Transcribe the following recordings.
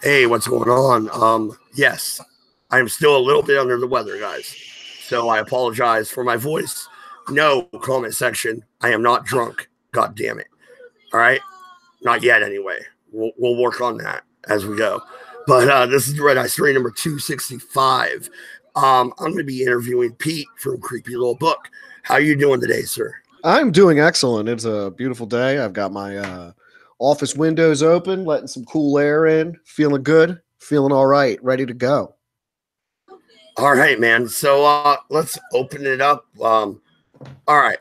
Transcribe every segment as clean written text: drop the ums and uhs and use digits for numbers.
Hey, what's going on? Yes, I'm still a little bit under the weather, guys. So I apologize for my voice. No, comment section. I am not drunk. God damn it. All right. Not yet, anyway. We'll work on that as we go. But this is the Redeye Stream number 265. I'm going to be interviewing Pete from Creepy Little Book. How are you doing today, sir? I'm doing excellent. It's a beautiful day. I've got my office windows open, letting some cool air in, feeling good, feeling all right, ready to go. All right, man. So let's open it up. All right.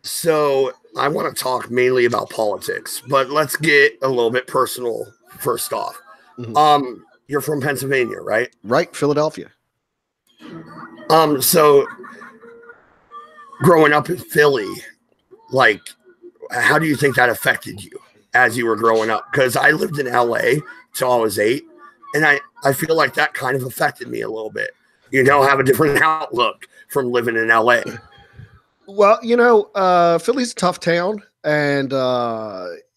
So I want to talk mainly about politics, but let's get a little bit personal first off. Mm-hmm. You're from Pennsylvania, right? Right, Philadelphia. So growing up in Philly, like, how do you think that affected you as you were growing up? Because I lived in LA till I was 8, and I feel like that kind of affected me a little bit. You know, have a different outlook from living in LA. Well, you know, Philly's a tough town, and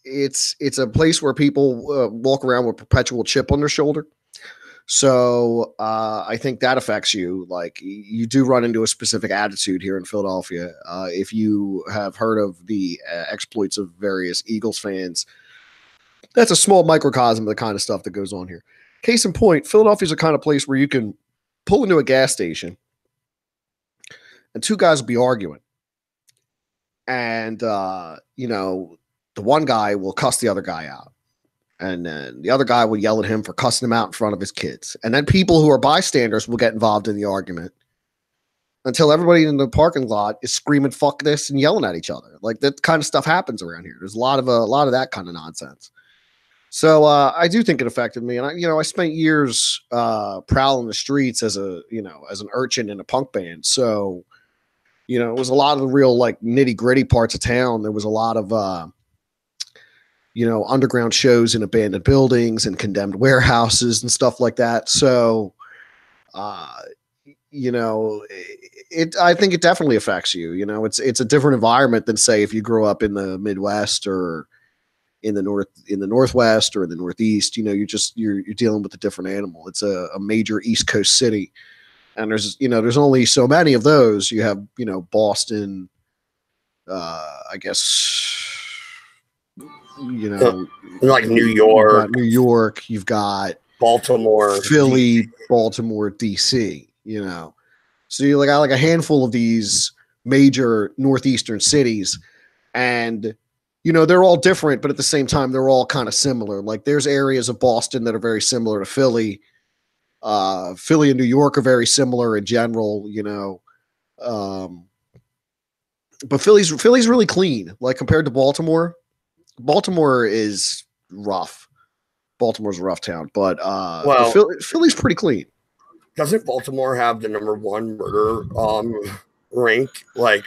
it's a place where people walk around with a perpetual chip on their shoulder. So I think that affects you. Like, you do run into a specific attitude here in Philadelphia. If you have heard of the exploits of various Eagles fans, that's a small microcosm of the kind of stuff that goes on here. Case in point, Philadelphia's a kind of place where you can pull into a gas station and two guys will be arguing. And, you know, the one guy will cuss the other guy out. And then the other guy will yell at him for cussing him out in front of his kids. And then people who are bystanders will get involved in the argument until everybody in the parking lot is screaming, "Fuck this," and yelling at each other. Like, that kind of stuff happens around here. There's a lot of that kind of nonsense. So I do think it affected me. And I spent years prowling the streets as an urchin in a punk band. So, you know, it was a lot of the real, like, nitty gritty parts of town. There was a lot of, underground shows in abandoned buildings and condemned warehouses and stuff like that. So, I think it definitely affects you. You know, it's a different environment than, say, if you grew up in the Midwest or in the Northwest or in the Northeast. You know, you're dealing with a different animal. It's a major East Coast city, and there's only so many of those. You have, Boston, I guess. Like New York, you've got Baltimore, Philly, DC. Baltimore, DC, so you got like a handful of these major northeastern cities, and they're all different, but at the same time they're all kind of similar. Like, there's areas of Boston that are very similar to Philly. Philly and New York are very similar in general, but Philly's really clean, like, compared to Baltimore. Baltimore is rough. Baltimore's a rough town, but Philly's pretty clean. Doesn't Baltimore have the #1 murder rank? Like,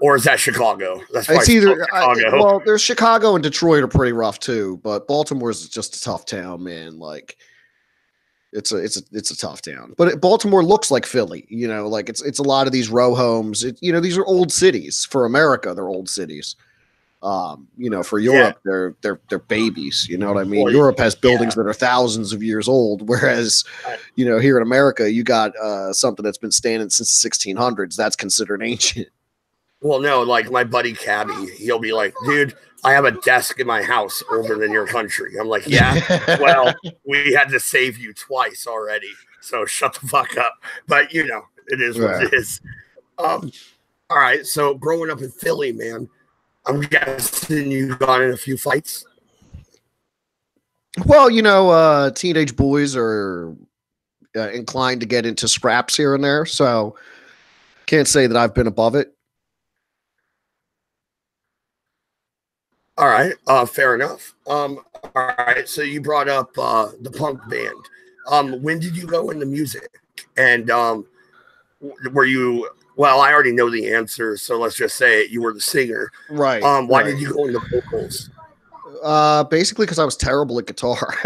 or is that Chicago? It's either Chicago. There's Chicago and Detroit are pretty rough too, but Baltimore's just a tough town, man. Like, it's a tough town. But Baltimore looks like Philly, like it's a lot of these row homes. These are old cities. For America, they're old cities. For Europe, they're babies. You know what I mean? Well, Europe has buildings that are thousands of years old, whereas, here in America, you got something that's been standing since the 1600s. That's considered ancient. Well, no, like my buddy Cabby, he'll be like, "Dude, I have a desk in my house older than your country." I'm like, "Yeah, well, we had to save you twice already, so shut the fuck up." But it is what it is. All right, so growing up in Philly, man. I'm guessing you got in a few fights. Well, teenage boys are inclined to get into scraps here and there, so can't say that I've been above it. All right, fair enough. All right, so you brought up the punk band. When did you go into music? And were you... Well, I already know the answer, so let's just say you were the singer. Right. Why did you go into vocals? Basically because I was terrible at guitar.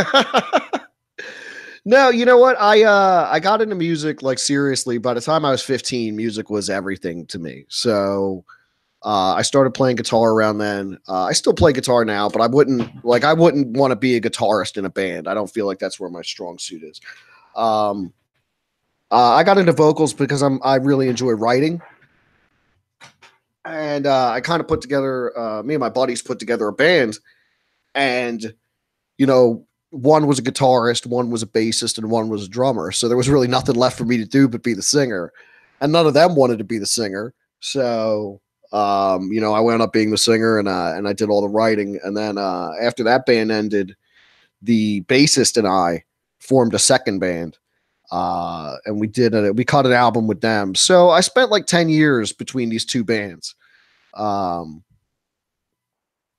No, you know what? I got into music, like, seriously. By the time I was 15, music was everything to me. So I started playing guitar around then. I still play guitar now, but I wouldn't want to be a guitarist in a band. I don't feel like that's where my strong suit is. I got into vocals because I really enjoy writing. And I kind of put together, me and my buddies put together a band, and, you know, one was a guitarist, one was a bassist, and one was a drummer. So there was really nothing left for me to do but be the singer. And none of them wanted to be the singer. So, you know, I wound up being the singer, and I did all the writing. And then after that band ended, the bassist and I formed a second band. And we cut an album with them. So I spent like 10 years between these two bands.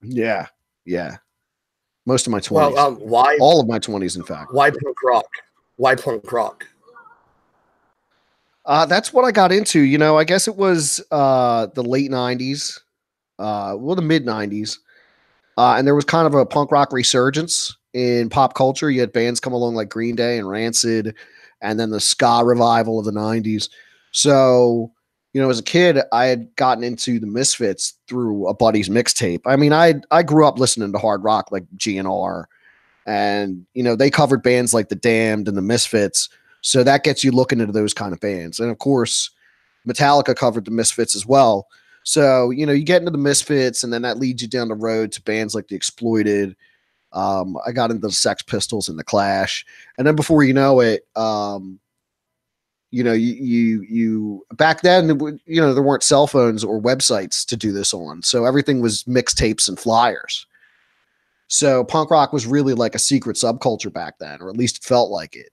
Yeah. Most of my 20s. Well, why? All of my 20s, in fact. Why punk rock? Why punk rock? That's what I got into. You know, I guess it was the late 90s, the mid 90s. And there was kind of a punk rock resurgence in pop culture. You had bands come along like Green Day and Rancid, and then the ska revival of the 90s. So, you know, as a kid, I had gotten into the Misfits through a buddy's mixtape. I mean, I grew up listening to hard rock like GNR, and, you know, they covered bands like The Damned and the Misfits. So that gets you looking into those kind of bands. And of course, Metallica covered the Misfits as well. So, you know, you get into the Misfits, and then that leads you down the road to bands like The Exploited. I got into the Sex Pistols and the Clash. And then before you know it, you know, you back then, you know, there weren't cell phones or websites to do this on. So everything was mixtapes and flyers. So punk rock was really like a secret subculture back then, or at least it felt like it.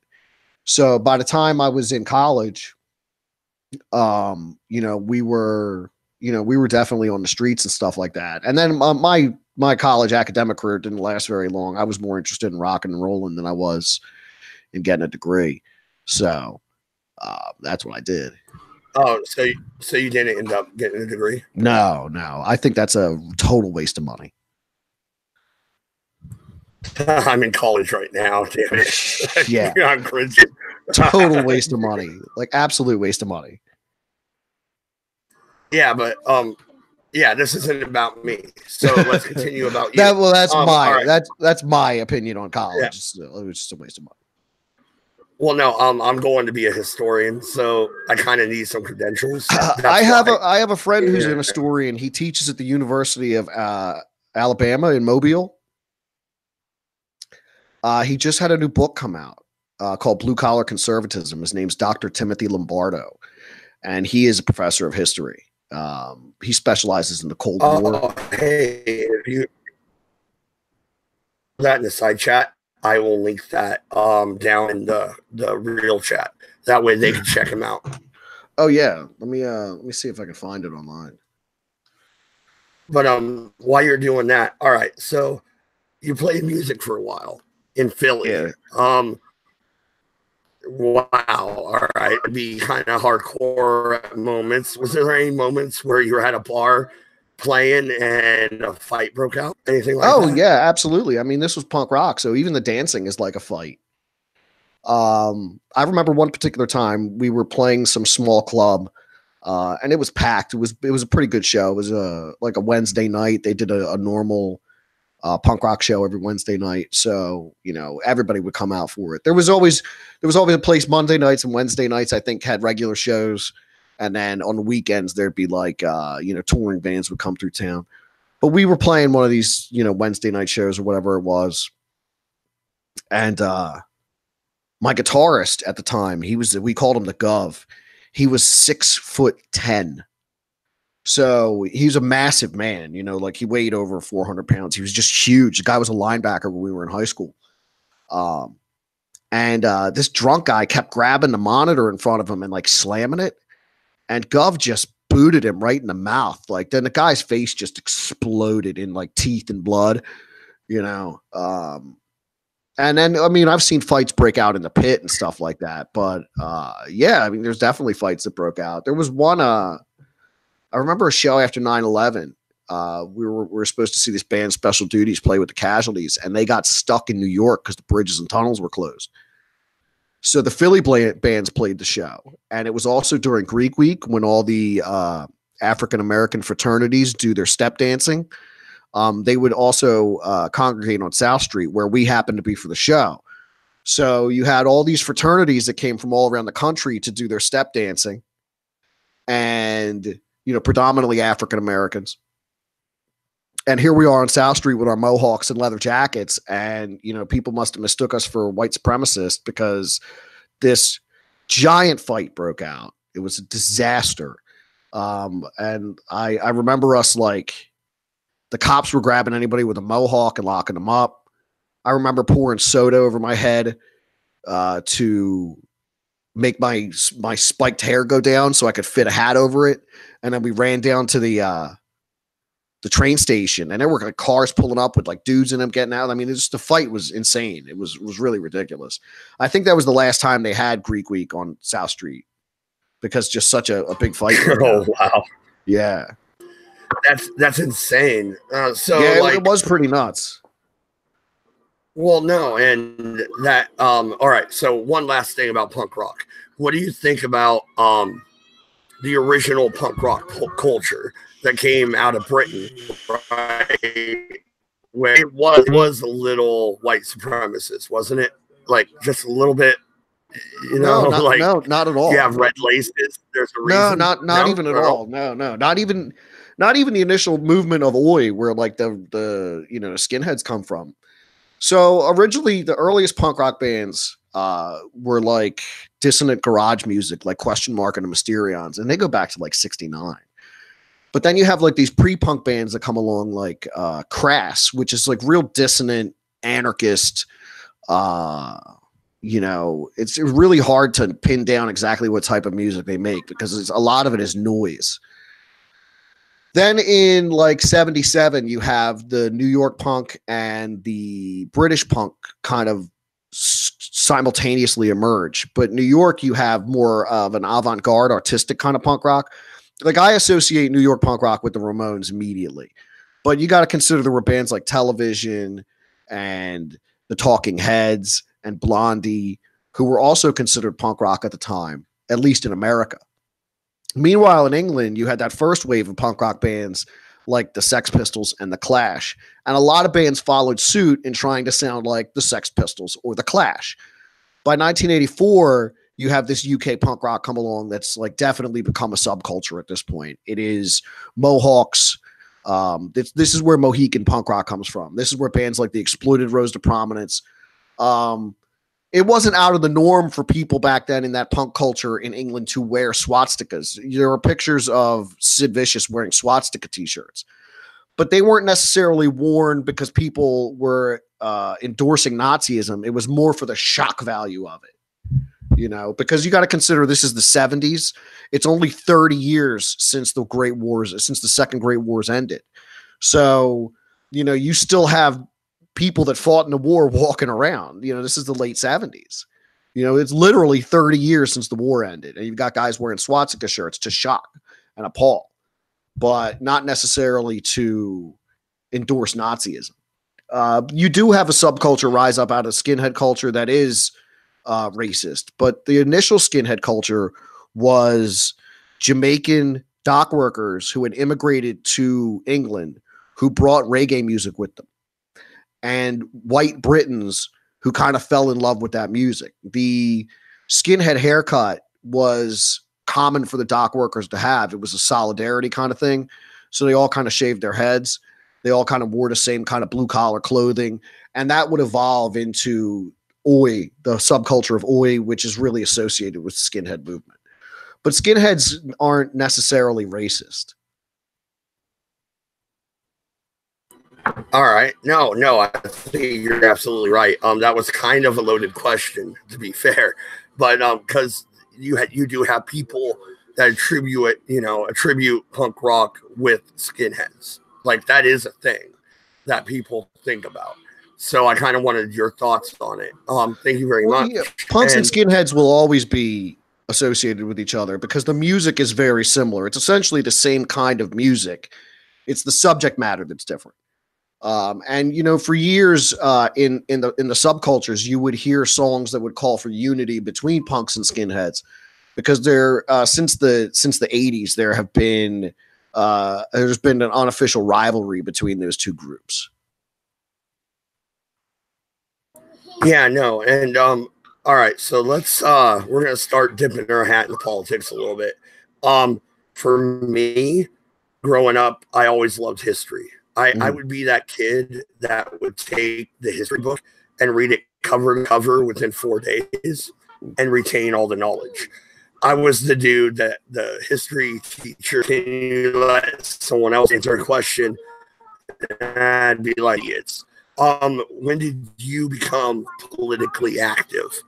So by the time I was in college, you know, we were definitely on the streets and stuff like that. And then my college academic career didn't last very long. I was more interested in rock and rolling than I was in getting a degree. So that's what I did. Oh, so you didn't end up getting a degree? No. I think that's a total waste of money. I'm in college right now. Damn it. Yeah. I'm cringing. Total waste of money. Like absolute waste of money. Yeah, but yeah, this isn't about me. So let's continue about you. That's my opinion on college. Yeah. It was just a waste of money. Well, no, I'm going to be a historian, so I kind of need some credentials. I have a friend who's an historian. He teaches at the University of Alabama in Mobile. He just had a new book come out called Blue Collar Conservatism. His name's Dr. Timothy Lombardo, and he is a professor of history. He specializes in the Cold War. Hey, if you that in the side chat, I will link that down in the real chat. That way they can check him out. Oh yeah, let me see if I can find it online. But while you're doing that, all right. So you played music for a while in Philly. Yeah. Wow. All right. It'd be kind of hardcore moments. Was there any moments where you were at a bar playing and a fight broke out? Anything like that? Oh, yeah, absolutely. I mean, this was punk rock, so even the dancing is like a fight. I remember one particular time we were playing some small club, and it was packed. It was a pretty good show. It was like a Wednesday night. They did a normal punk rock show every Wednesday night. So, you know, everybody would come out for it. There was always a place Monday nights and Wednesday nights, I think, had regular shows. And then on the weekends, there'd be like, you know, touring bands would come through town. But we were playing one of these, you know, Wednesday night shows or whatever it was. And my guitarist at the time, we called him the Gov. He was 6'10". So he's a massive man, you know, like he weighed over 400 pounds. He was just huge. The guy was a linebacker when we were in high school. And this drunk guy kept grabbing the monitor in front of him and like slamming it. And Gov just booted him right in the mouth. Like then the guy's face just exploded in like teeth and blood, you know. And then, I mean, I've seen fights break out in the pit and stuff like that. But yeah, I mean, there's definitely fights that broke out. There was one, I remember a show after 9/11. We were supposed to see this band Special Duties play with the Casualties, and they got stuck in New York because the bridges and tunnels were closed. So the Philly bands played the show, and it was also during Greek Week when all the African American fraternities do their step dancing. They would also congregate on South Street, where we happened to be for the show. So you had all these fraternities that came from all around the country to do their step dancing, and predominantly African Americans. And here we are on South Street with our mohawks and leather jackets, and people must have mistook us for white supremacists because this giant fight broke out. It was a disaster. And I remember us, like, the cops were grabbing anybody with a mohawk and locking them up. I remember pouring soda over my head to make my spiked hair go down so I could fit a hat over it. And then we ran down to the train station, and there were like cars pulling up with like dudes in them getting out. I mean, the fight was insane. It was really ridiculous. I think that was the last time they had Greek Week on South Street, because just such a big fight. Oh, wow. Yeah. That's insane. So yeah, like, it was pretty nuts. Well, no, and that all right. So one last thing about punk rock. What do you think about the original punk rock culture that came out of Britain, right? Where it was a little white supremacist, wasn't it? Like just a little bit, no, not at all. You have red laces. There's a reason. Not even at all. No, not even the initial movement of Oi, where like the skinheads come from. So originally, the earliest punk rock bands were like dissonant garage music, like Question Mark and the Mysterions, and they go back to like '69. But then you have like these pre-punk bands that come along, like Crass, which is like real dissonant, anarchist. It's really hard to pin down exactly what type of music they make, because a lot of it is noise. Then in like 77, you have the New York punk and the British punk kind of simultaneously emerge. But New York, you have more of an avant-garde, artistic kind of punk rock. Like, I associate New York punk rock with the Ramones immediately. But you got to consider there were bands like Television and the Talking Heads and Blondie, who were also considered punk rock at the time, at least in America. Meanwhile, in England, you had that first wave of punk rock bands like the Sex Pistols and the Clash. And a lot of bands followed suit in trying to sound like the Sex Pistols or the Clash. By 1984, you have this UK punk rock come along that's like definitely become a subculture at this point. It is Mohawks. This is where Mohican punk rock comes from. This is where bands like The Exploited rose to prominence. It wasn't out of the norm for people back then in that punk culture in England to wear swastikas. There are pictures of Sid Vicious wearing swastika t-shirts, but they weren't necessarily worn because people were endorsing Nazism. It was more for the shock value of it, because you got to consider this is the 70s. It's only 30 years since the Second Great Wars ended. So, you still have people that fought in the war walking around. This is the late 70s. It's literally 30 years since the war ended, and you've got guys wearing swastika shirts to shock and appall, but not necessarily to endorse Nazism. You do have a subculture rise up out of skinhead culture that is racist, but the initial skinhead culture was Jamaican dock workers who had immigrated to England, who brought reggae music with them, and white Britons who kind of fell in love with that music. The skinhead haircut was common for the dock workers to have. It was a solidarity kind of thing. So they all kind of shaved their heads. They all kind of wore the same kind of blue collar clothing. And that would evolve into Oi, the subculture of Oi, which is really associated with the skinhead movement. But skinheads aren't necessarily racist. All right. No, I think you're absolutely right. That was kind of a loaded question, to be fair, but because you do have people that attribute punk rock with skinheads. Like, that is a thing that people think about. So I kind of wanted your thoughts on it. Thank you very much. Yeah. Punks and skinheads will always be associated with each other because the music is very similar. It's essentially the same kind of music. It's the subject matter that's different. And for years in the subcultures, you would hear songs that would call for unity between punks and skinheads, because since the 80s there have been there's been an unofficial rivalry between those two groups. Yeah, no, and all right, so let's we're gonna start dipping our hat into politics a little bit. For me, growing up, I always loved history. I would be that kid that would take the history book and read it cover to cover within 4 days and retain all the knowledge. I was the dude that the history teacher, can you let someone else answer a question? And I'd be like, it's when did you become politically active?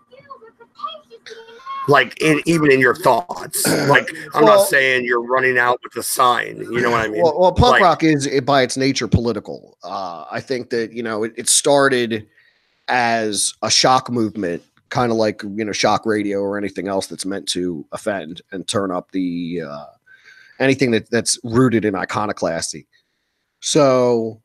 Like even in your thoughts. Like I'm not saying you're running out with a sign, you know what I mean? Well, punk rock is by its nature political. I think that, you know, it started as a shock movement, kind of like, you know, shock radio or anything else that's meant to offend and turn up the anything that's rooted in iconoclasty. So,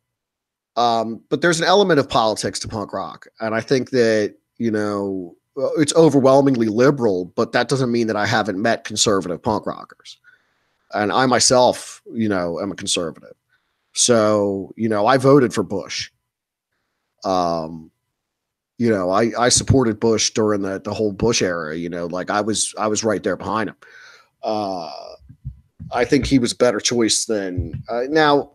but there's an element of politics to punk rock, and I think that, you know, it's overwhelmingly liberal, but that doesn't mean that I haven't met conservative punk rockers. And I myself, you know, am a conservative. So, you know, I voted for Bush. You know, I supported Bush during the whole Bush era, you know, like I was right there behind him. I think he was a better choice than now.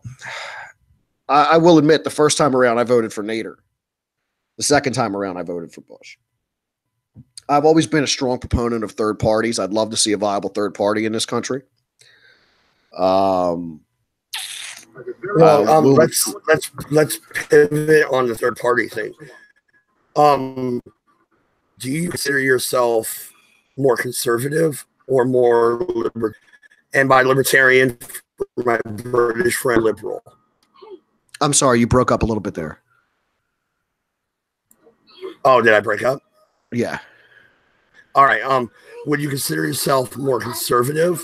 I will admit the first time around I voted for Nader. The second time around I voted for Bush. I've always been a strong proponent of third parties. I'd love to see a viable third party in this country. Let's pivot on the third party thing. Do you consider yourself more conservative or more liberal? And by libertarian, my British friend, liberal. I'm sorry, you broke up a little bit there. Oh, did I break up? Yeah. All right. Would you consider yourself more conservative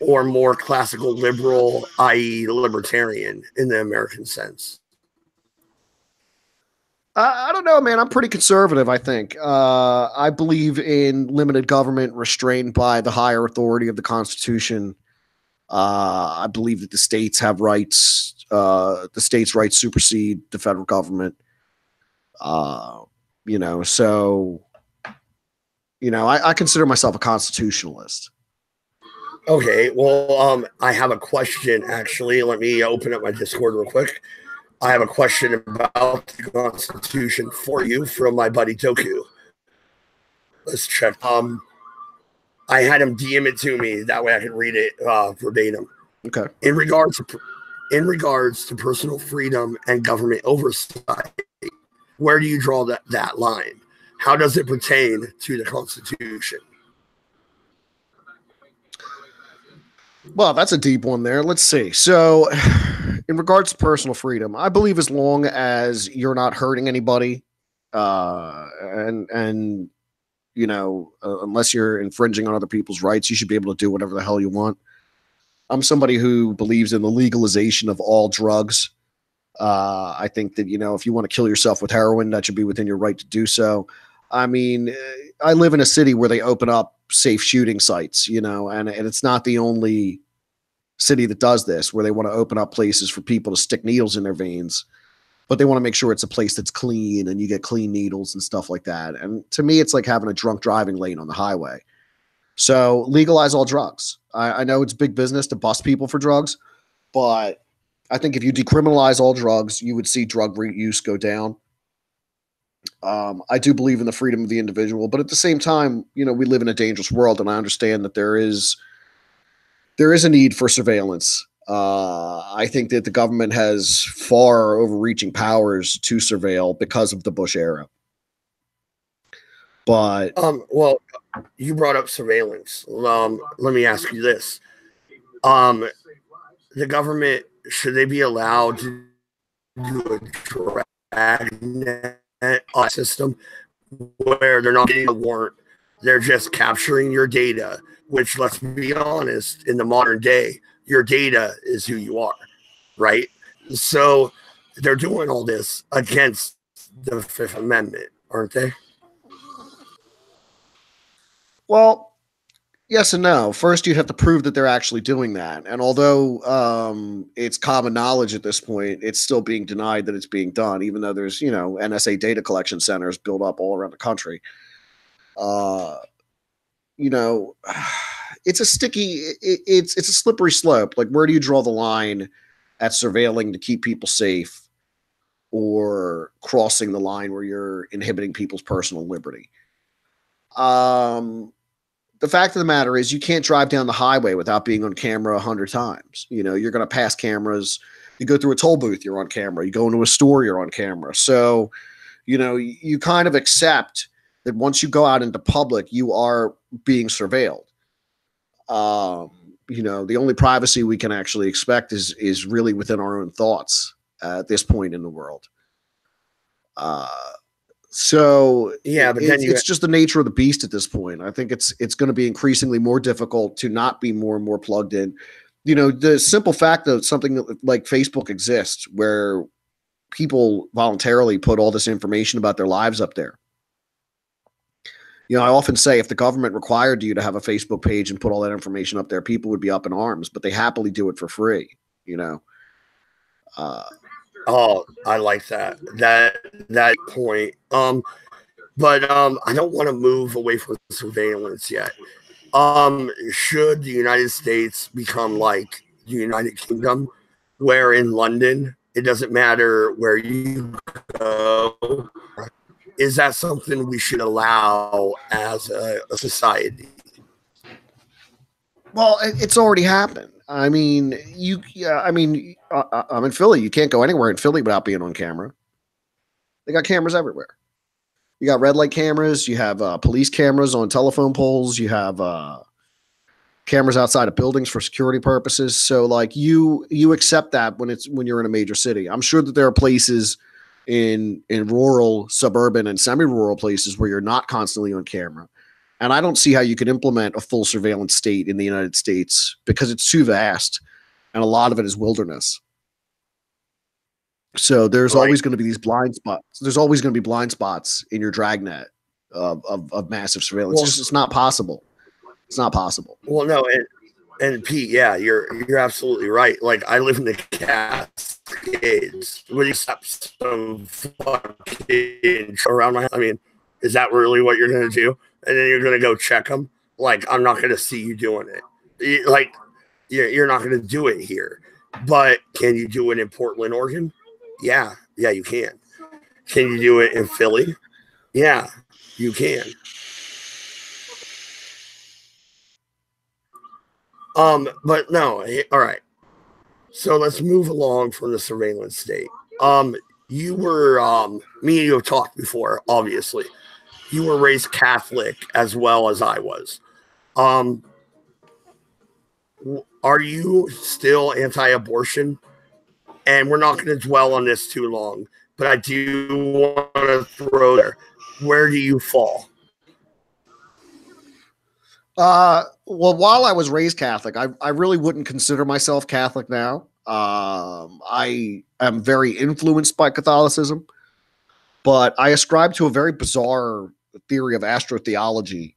or more classical liberal, i.e., libertarian in the American sense? I don't know, man. I'm pretty conservative, I think. I believe in limited government restrained by the higher authority of the Constitution. I believe that the states have rights. The states' rights supersede the federal government. You know, so, you know, I consider myself a constitutionalist. Okay, well, I have a question, actually. Let me open up my Discord real quick. I have a question about the Constitution for you from my buddy Doku. Let's check. I had him DM it to me. That way I can read it verbatim. Okay. In regards to personal freedom and government oversight, where do you draw that line? How does it pertain to the Constitution? Well, that's a deep one there. Let's see. So, in regards to personal freedom, I believe as long as you're not hurting anybody, and you know, unless you're infringing on other people's rights, you should be able to do whatever the hell you want. I'm somebody who believes in the legalization of all drugs. I think that, you know, if you want to kill yourself with heroin, that should be within your right to do so. I mean, I live in a city where they open up safe shooting sites, you know, and it's not the only city that does this, where they want to open up places for people to stick needles in their veins, but they want to make sure it's a place that's clean and you get clean needles and stuff like that. And to me, it's like having a drunk driving lane on the highway. So legalize all drugs. I know it's big business to bust people for drugs, but I think if you decriminalize all drugs, you would see drug use go down. I do believe in the freedom of the individual, but at the same time, you know, we live in a dangerous world, and I understand that there is a need for surveillance. I think that the government has far overreaching powers to surveil because of the Bush era. But well, you brought up surveillance. Let me ask you this: the government, should they be allowed to do a dragnet system where they're not getting a warrant, they're just capturing your data? Which, let's be honest, in the modern day, your data is who you are, right? So they're doing all this against the Fifth Amendment, aren't they? Well, Yes and no. First, you'd have to prove that they're actually doing that. And although it's common knowledge at this point, it's still being denied that it's being done, even though there's, NSA data collection centers built up all around the country. Uh, you know, it's a it's a slippery slope. Like, where do you draw the line at surveilling to keep people safe or crossing the line where you're inhibiting people's personal liberty? The fact of the matter is you can't drive down the highway without being on camera 100 times. You're going to pass cameras. You go through a toll booth, you're on camera. You go into a store, you're on camera. So, you kind of accept that once you go out into public, you are being surveilled. The only privacy we can actually expect is really within our own thoughts at this point in the world. So yeah, but it's just the nature of the beast at this point. I think it's going to be increasingly more difficult to not be more and more plugged in. The simple fact that something like Facebook exists, where people voluntarily put all this information about their lives up there. I often say if the government required you to have a Facebook page and put all that information up there, people would be up in arms, but they happily do it for free. Oh, I like that point. But I don't want to move away from surveillance yet. Should the United States become like the United Kingdom, where in London it doesn't matter where you go? Is that something we should allow as a society? Well, it's already happened. I mean, I'm in Philly. You can't go anywhere in Philly without being on camera. They got cameras everywhere. You got red light cameras. You have police cameras on telephone poles. You have cameras outside of buildings for security purposes. So, like, you accept that when you're in a major city. I'm sure that there are places in rural, suburban, and semi-rural places where you're not constantly on camera. And I don't see how you could implement a full surveillance state in the United States because it's too vast and a lot of it is wilderness. So there's always going to be these blind spots. There's always going to be blind spots in your dragnet of massive surveillance. Well, it's not possible. It's not possible. Well, no, and Pete, yeah, you're absolutely right. Like, I live in the Cascades. Would you accept some fucking around my house? I mean, is that really what you're going to do? And then you're going to go check them? Like, I'm not going to see you doing it. You're not going to do it here. But can you do it in Portland, Oregon? Yeah, you can. Can you do it in Philly? Yeah, you can. But no, all right. So let's move along from the surveillance state. You were, me and you have talked before, obviously. You were raised Catholic as well as I was. Are you still anti-abortion? And we're not going to dwell on this too long, but I do want to throw there. Where do you fall? Well, while I was raised Catholic, I really wouldn't consider myself Catholic now. I am very influenced by Catholicism, but I ascribe to a very bizarre theory of astrotheology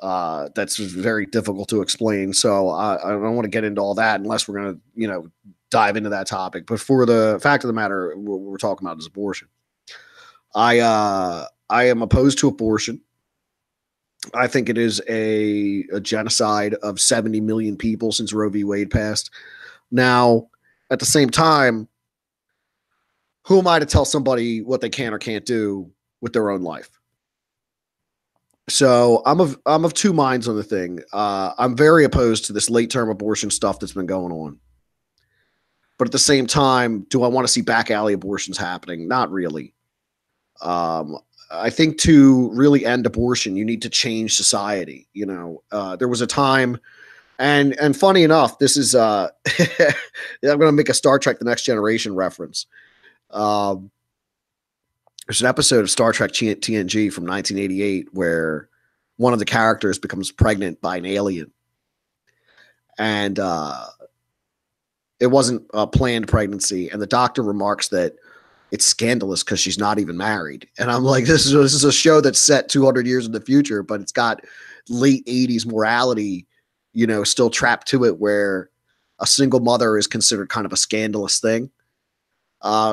that's very difficult to explain. So I don't want to get into all that unless we're going to, dive into that topic. But for the fact of the matter, what we're talking about is abortion. I am opposed to abortion. I think it is a genocide of 70 million people since Roe v. Wade passed. Now, at the same time, who am I to tell somebody what they can or can't do with their own life? So I'm of two minds on the thing. I'm very opposed to this late-term abortion stuff that's been going on. But at the same time, do I want to see back alley abortions happening? Not really. I think to really end abortion, you need to change society. There was a time, and funny enough, this is I'm going to make a Star Trek: The Next Generation reference. There's an episode of Star Trek TNG from 1988 where one of the characters becomes pregnant by an alien, and it wasn't a planned pregnancy, and the doctor remarks that it's scandalous because she's not even married. And I'm like, this is a show that's set 200 years in the future, but it's got late 80s morality still trapped to it where a single mother is considered kind of a scandalous thing.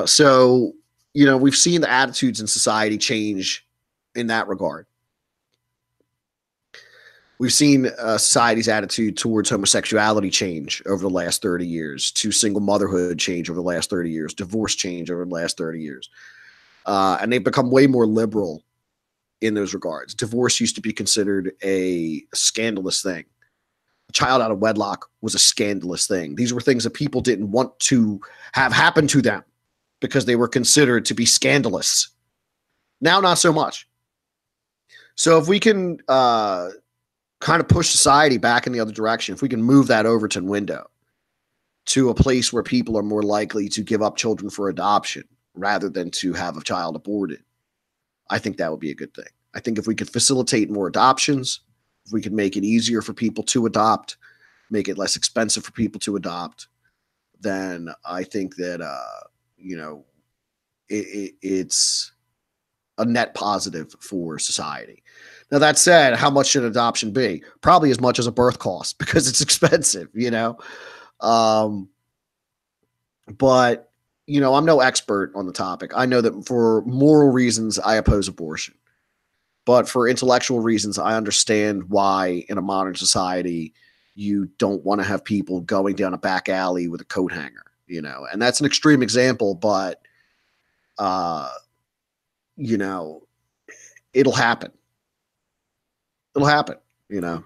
So, we've seen the attitudes in society change in that regard. We've seen society's attitude towards homosexuality change over the last 30 years, to single motherhood change over the last 30 years, divorce change over the last 30 years. And they've become way more liberal in those regards. Divorce used to be considered a scandalous thing. A child out of wedlock was a scandalous thing. These were things that people didn't want to have happen to them because they were considered to be scandalous. Now, not so much. So if we can kind of push society back in the other direction, if we can move that Overton window to a place where people are more likely to give up children for adoption rather than to have a child aborted, I think that would be a good thing. I think if we could facilitate more adoptions, if we could make it easier for people to adopt, make it less expensive for people to adopt, then I think that, it's a net positive for society. Now, that said, how much should adoption be? Probably as much as a birth cost because it's expensive, But, I'm no expert on the topic. I know that for moral reasons, I oppose abortion. But for intellectual reasons, I understand why in a modern society, you don't want to have people going down a back alley with a coat hanger, And that's an extreme example, but, it'll happen. It'll happen, Yeah,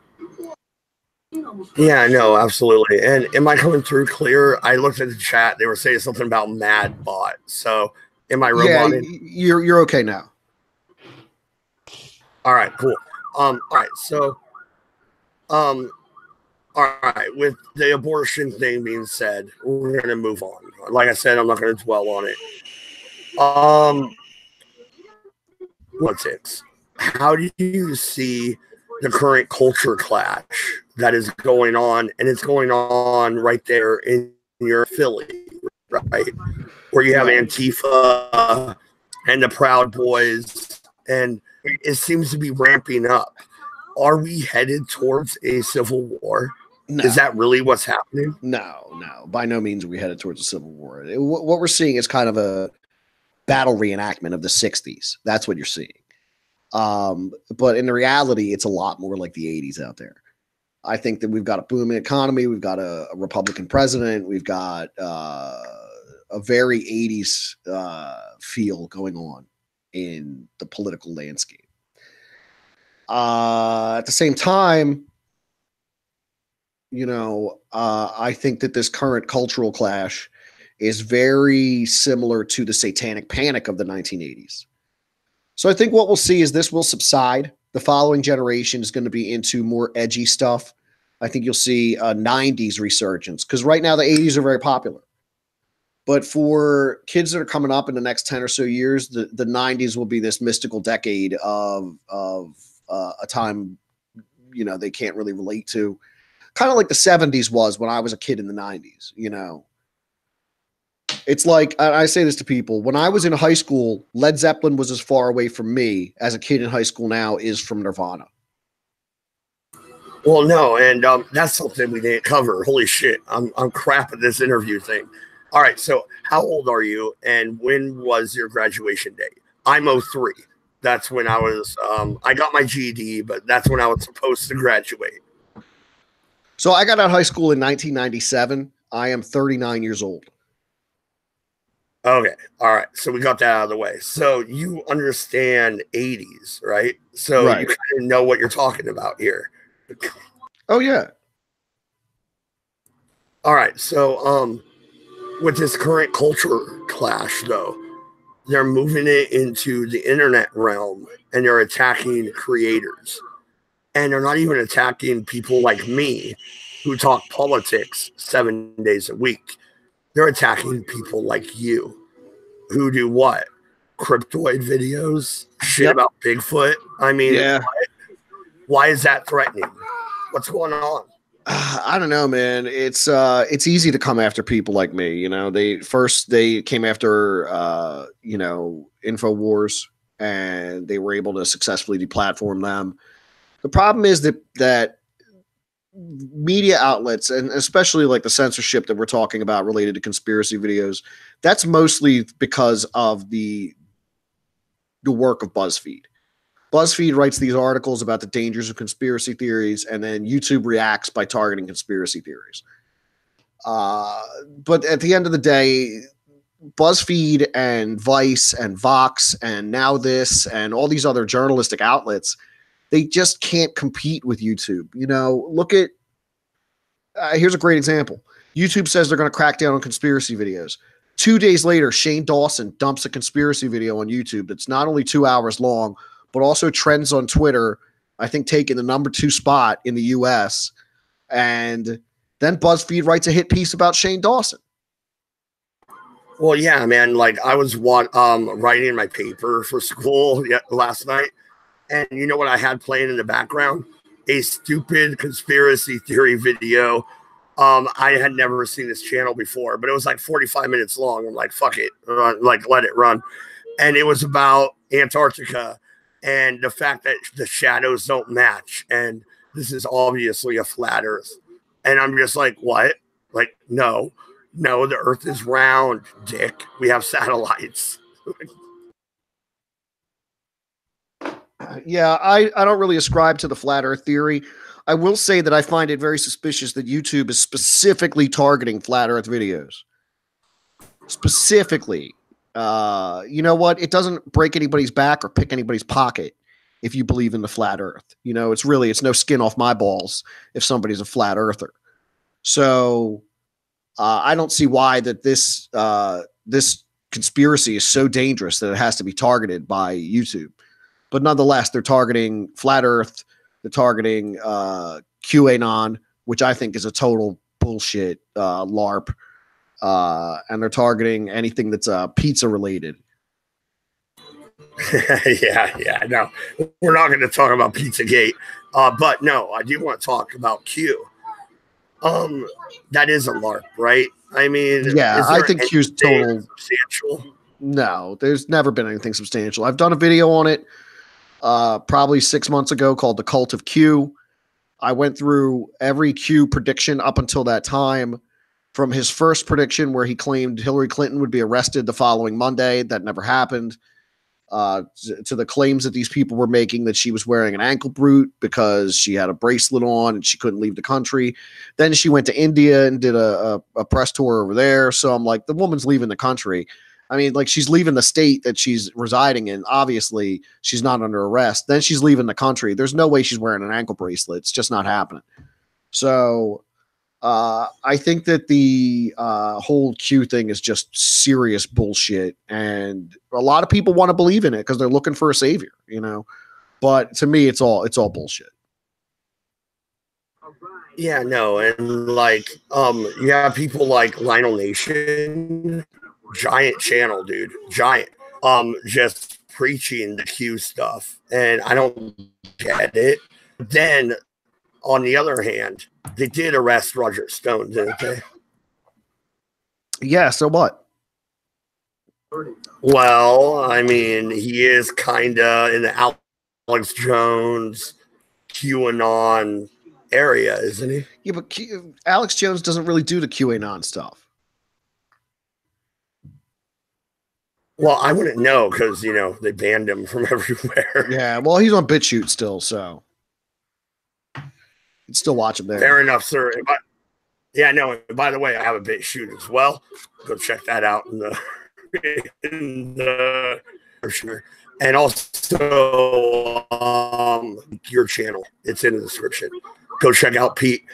no, absolutely. And am I coming through clear? I looked at the chat. They were saying something about MADDS. So am I roboted? Yeah, you're okay now. All right, cool. All right. So, all right. With the abortion thing being said, we're going to move on. Like I said, I'm not going to dwell on it. What's it? How do you see the current culture clash that is going on, and it's going on right there in your Philly, right? Where you have Antifa and the Proud Boys, and it seems to be ramping up. Are we headed towards a civil war? No. Is that really what's happening? No. By no means are we headed towards a civil war. What we're seeing is kind of a battle reenactment of the 60s. That's what you're seeing. But in the reality, it's a lot more like the 80s out there. I think that we've got a booming economy. We've got a Republican president. We've got a very 80s feel going on in the political landscape. At the same time, I think that this current cultural clash is very similar to the satanic panic of the 1980s. So I think what we'll see is this will subside. The following generation is going to be into more edgy stuff. I think you'll see a 90s resurgence because right now the 80s are very popular. But for kids that are coming up in the next 10 or so years, the 90s will be this mystical decade of a time, they can't really relate to. Kind of like the 70s was when I was a kid in the 90s, It's like, I say this to people, when I was in high school, Led Zeppelin was as far away from me as a kid in high school now is from Nirvana. Well, no, and that's something we didn't cover. Holy shit, I'm crap at this interview thing. All right, so how old are you, and when was your graduation date? I'm 03. That's when I was, I got my GED, but that's when I was supposed to graduate. So I got out of high school in 1997. I am 39 years old. Okay. All right. So we got that out of the way. So you understand 80s, right? So you kind of know what you're talking about here. Oh, yeah. All right. So with this current culture clash, though, they're moving it into the internet realm and they're attacking creators. And they're not even attacking people like me who talk politics 7 days a week. They're attacking people like you who do what? Cryptoid videos? Shit about Bigfoot? I mean, why is that threatening? What's going on? I don't know, man. It's easy to come after people like me. They came after InfoWars, and they were able to successfully deplatform them. The problem is that media outlets, and especially like the censorship that we're talking about related to conspiracy videos, that's mostly because of the work of BuzzFeed. BuzzFeed writes these articles about the dangers of conspiracy theories, and then YouTube reacts by targeting conspiracy theories. But at the end of the day, BuzzFeed and Vice and Vox and Now This and all these other journalistic outlets, they just can't compete with YouTube. You know, look at, here's a great example. YouTube says they're going to crack down on conspiracy videos. 2 days later, Shane Dawson dumps a conspiracy video on YouTube that's not only 2 hours long, but also trends on Twitter, I think taking the number 2 spot in the US. And then BuzzFeed writes a hit piece about Shane Dawson. Well, yeah, man. Like I was writing my paper for school last night, and you know what I had playing in the background? A stupid conspiracy theory video. I had never seen this channel before, but it was like 45 minutes long. I'm like, fuck it, like let it run. And it was about Antarctica and the fact that the shadows don't match, and this is obviously a flat Earth. And I'm just like, what? Like, no, the Earth is round, dick. We have satellites. Yeah, I don't really ascribe to the flat Earth theory. I will say that I find it very suspicious that YouTube is specifically targeting flat Earth videos. Specifically. You know what? It doesn't break anybody's back or pick anybody's pocket if you believe in the flat Earth. You know, it's no skin off my balls if somebody's a flat earther. So I don't see why that this conspiracy is so dangerous that it has to be targeted by YouTube. But nonetheless, they're targeting flat Earth. They're targeting QAnon, which I think is a total bullshit LARP. And they're targeting anything that's pizza related. Yeah. No, we're not going to talk about Pizzagate. But no, I do want to talk about Q. That is a LARP, right? I mean, yeah, I think Q's total substantial. No, there's never been anything substantial. I've done a video on it probably 6 months ago called The Cult of Q. I went through every Q prediction up until that time, from his first prediction where he claimed Hillary Clinton would be arrested the following Monday. That never happened. To the claims that these people were making that she was wearing an ankle boot because she had a bracelet on and she couldn't leave the country. Then she went to India and did a press tour over there. So I'm like, the woman's leaving the country. I mean, like, she's leaving the state that she's residing in. Obviously, she's not under arrest. Then she's leaving the country. There's no way she's wearing an ankle bracelet. It's just not happening. So I think that the whole Q thing is just serious bullshit. And a lot of people want to believe in it because they're looking for a savior, you know. But to me, it's all bullshit. Yeah, no, and like you have people like Lionel Nation, giant channel, dude, giant, just preaching the Q stuff, and I don't get it. Then on the other hand, they did arrest Roger Stone, didn't they? Yeah, so what? Well, I mean, he is kind of in the Alex Jones QAnon area, isn't he? Yeah, but Alex Jones doesn't really do the QAnon stuff. Well, I wouldn't know because, you know, they banned him from everywhere. Yeah, well, he's on BitChute still, so you'd still watch him there. Fair enough, sir. Yeah, no, by the way, I have a BitChute as well. Go check that out in the for sure. And also your channel. It's in the description. Go check out Pete.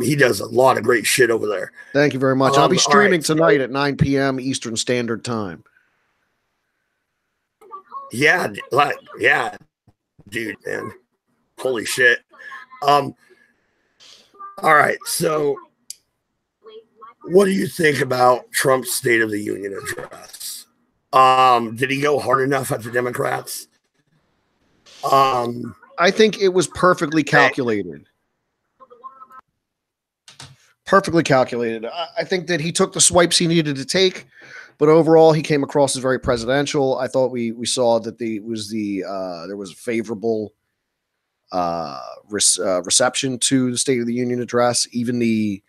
He does a lot of great shit over there. Thank you very much. I'll be streaming tonight at 9 p.m. Eastern Standard Time. Yeah, dude, man. Holy shit. All right, so what do you think about Trump's State of the Union address? Did he go hard enough at the Democrats? I think it was perfectly calculated. Perfectly calculated. I think that he took the swipes he needed to take, but overall he came across as very presidential. I thought we saw that there was a favorable reception to the State of the Union address. Even the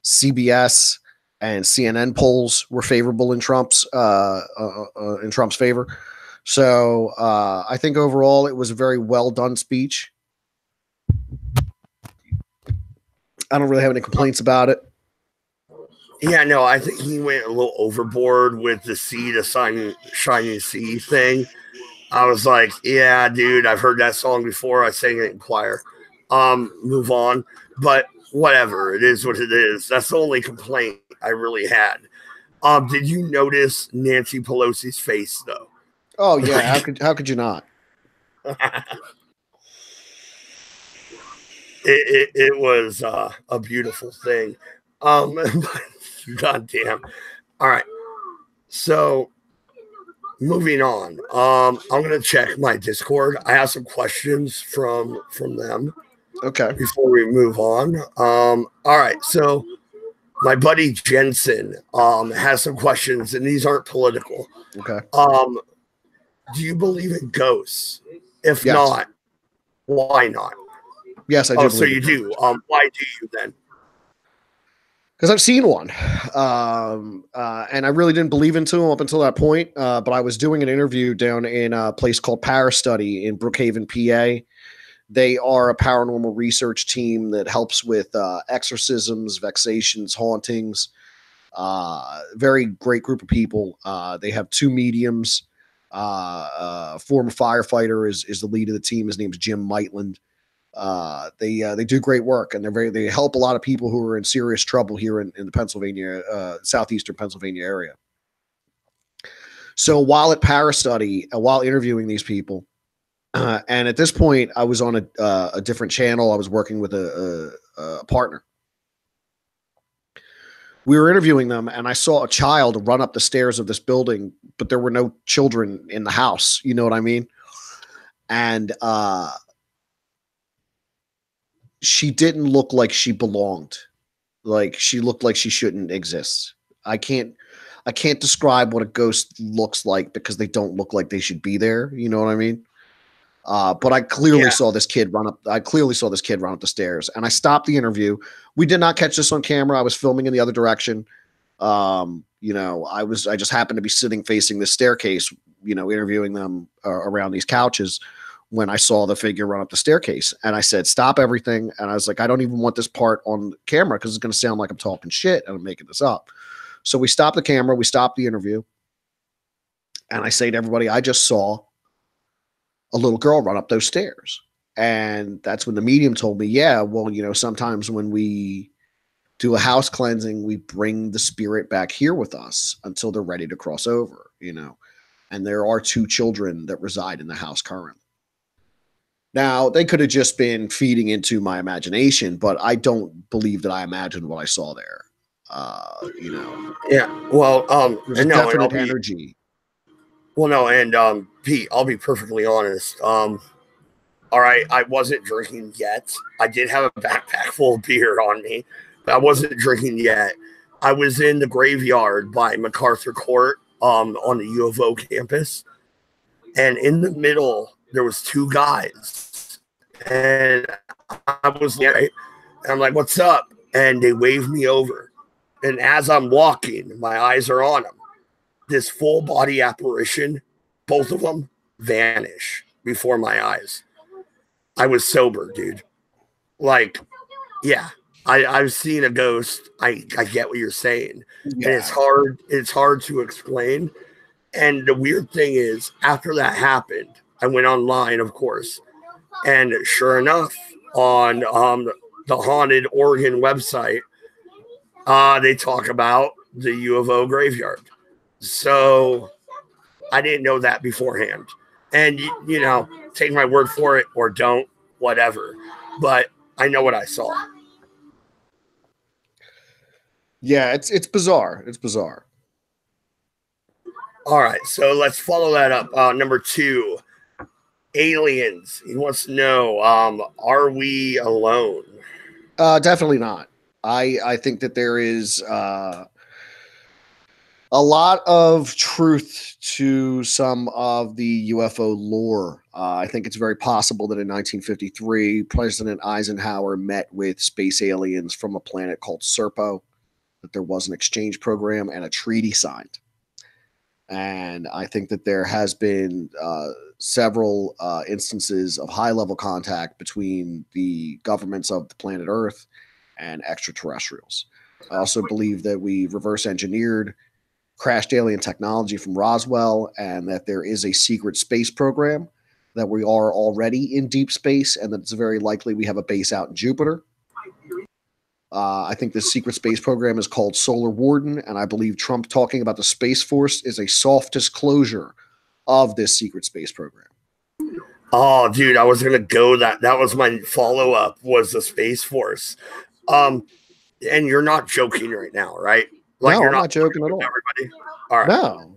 CBS and CNN polls were favorable in Trump's favor. So I think overall it was a very well done speech. I don't really have any complaints about it. Yeah, no, I think he went a little overboard with the sea to shiny sea thing. I was like, yeah, dude, I've heard that song before. I sang it in choir. Move on. But whatever, it is what it is. That's the only complaint I really had. Did you notice Nancy Pelosi's face though? Oh yeah, how could you not? It was a beautiful thing. Goddamn. All right. So moving on. I'm gonna check my Discord. I have some questions from them. Okay. Before we move on. All right. So my buddy Jensen has some questions, and these aren't political. Okay. Do you believe in ghosts? If yes. not, why not? Yes, I do. Oh, so you do. Why do you then? Because I've seen one, and I really didn't believe into them up until that point. But I was doing an interview down in a place called Parastudy in Brookhaven, PA. They are a paranormal research team that helps with exorcisms, vexations, hauntings. Very great group of people. They have 2 mediums. Former firefighter is the lead of the team. His name is Jim Maitland. They do great work, and they help a lot of people who are in serious trouble here in the Pennsylvania, southeastern Pennsylvania area. So while at Parastudy, while interviewing these people, and at this point I was on a different channel. I was working with a partner. We were interviewing them, and I saw a child run up the stairs of this building, but there were no children in the house. You know what I mean? And she didn't look like she belonged. Like she looked like she shouldn't exist. I can't describe what a ghost looks like because they don't look like they should be there. You know what I mean? But I clearly saw this kid run up. I clearly saw this kid run up the stairs, and I stopped the interview. We did not catch this on camera. I was filming in the other direction. You know, I just happened to be sitting facing this staircase, you know, interviewing them around these couches when I saw the figure run up the staircase. And I said, stop everything. And I was like, I don't even want this part on camera because it's going to sound like I'm talking shit and I'm making this up. So we stopped the camera. We stopped the interview. And I say to everybody, I just saw a little girl run up those stairs. And that's when the medium told me, yeah, well, you know, sometimes when we do a house cleansing, we bring the spirit back here with us until they're ready to cross over, you know. And there are 2 children that reside in the house currently. Now, they could have just been feeding into my imagination, but I don't believe that I imagined what I saw there. You know. Yeah. Well, there's a definite energy. Well, no, and Pete, I'll be perfectly honest. All right, I wasn't drinking yet. I did have a backpack full of beer on me, but I wasn't drinking yet. I was in the graveyard by MacArthur Court on the U of O campus, and in the middle there was 2 guys, and I was like, I'm like, "What's up?" And they waved me over, and as I'm walking, my eyes are on them. This full body apparition, both of them vanish before my eyes. I was sober, dude. Like, yeah, I've seen a ghost. I get what you're saying. Yeah. And it's hard to explain. And the weird thing is, after that happened, I went online, of course. And sure enough, on the Haunted Oregon website, they talk about the U of O graveyard. So I didn't know that beforehand. And, you know, take my word for it or don't, whatever. But I know what I saw. Yeah, it's bizarre. It's bizarre. All right, so let's follow that up. Number 2, aliens. He wants to know, are we alone? Definitely not. I think that there is a lot of truth to some of the UFO lore. I think it's very possible that in 1953, President Eisenhower met with space aliens from a planet called Serpo, that there was an exchange program and a treaty signed. And I think that there has been several instances of high-level contact between the governments of the planet Earth and extraterrestrials. I also believe that we reverse engineered crashed alien technology from Roswell, and that there is a secret space program, that we are already in deep space, and that it's very likely we have a base out in Jupiter. I think the secret space program is called Solar Warden, and I believe Trump talking about the Space Force is a soft disclosure of this secret space program. Oh, dude, I was gonna go that was my follow-up, was the Space Force. And you're not joking right now, right? Like, no, you're not joking at all. Everybody? All right. No.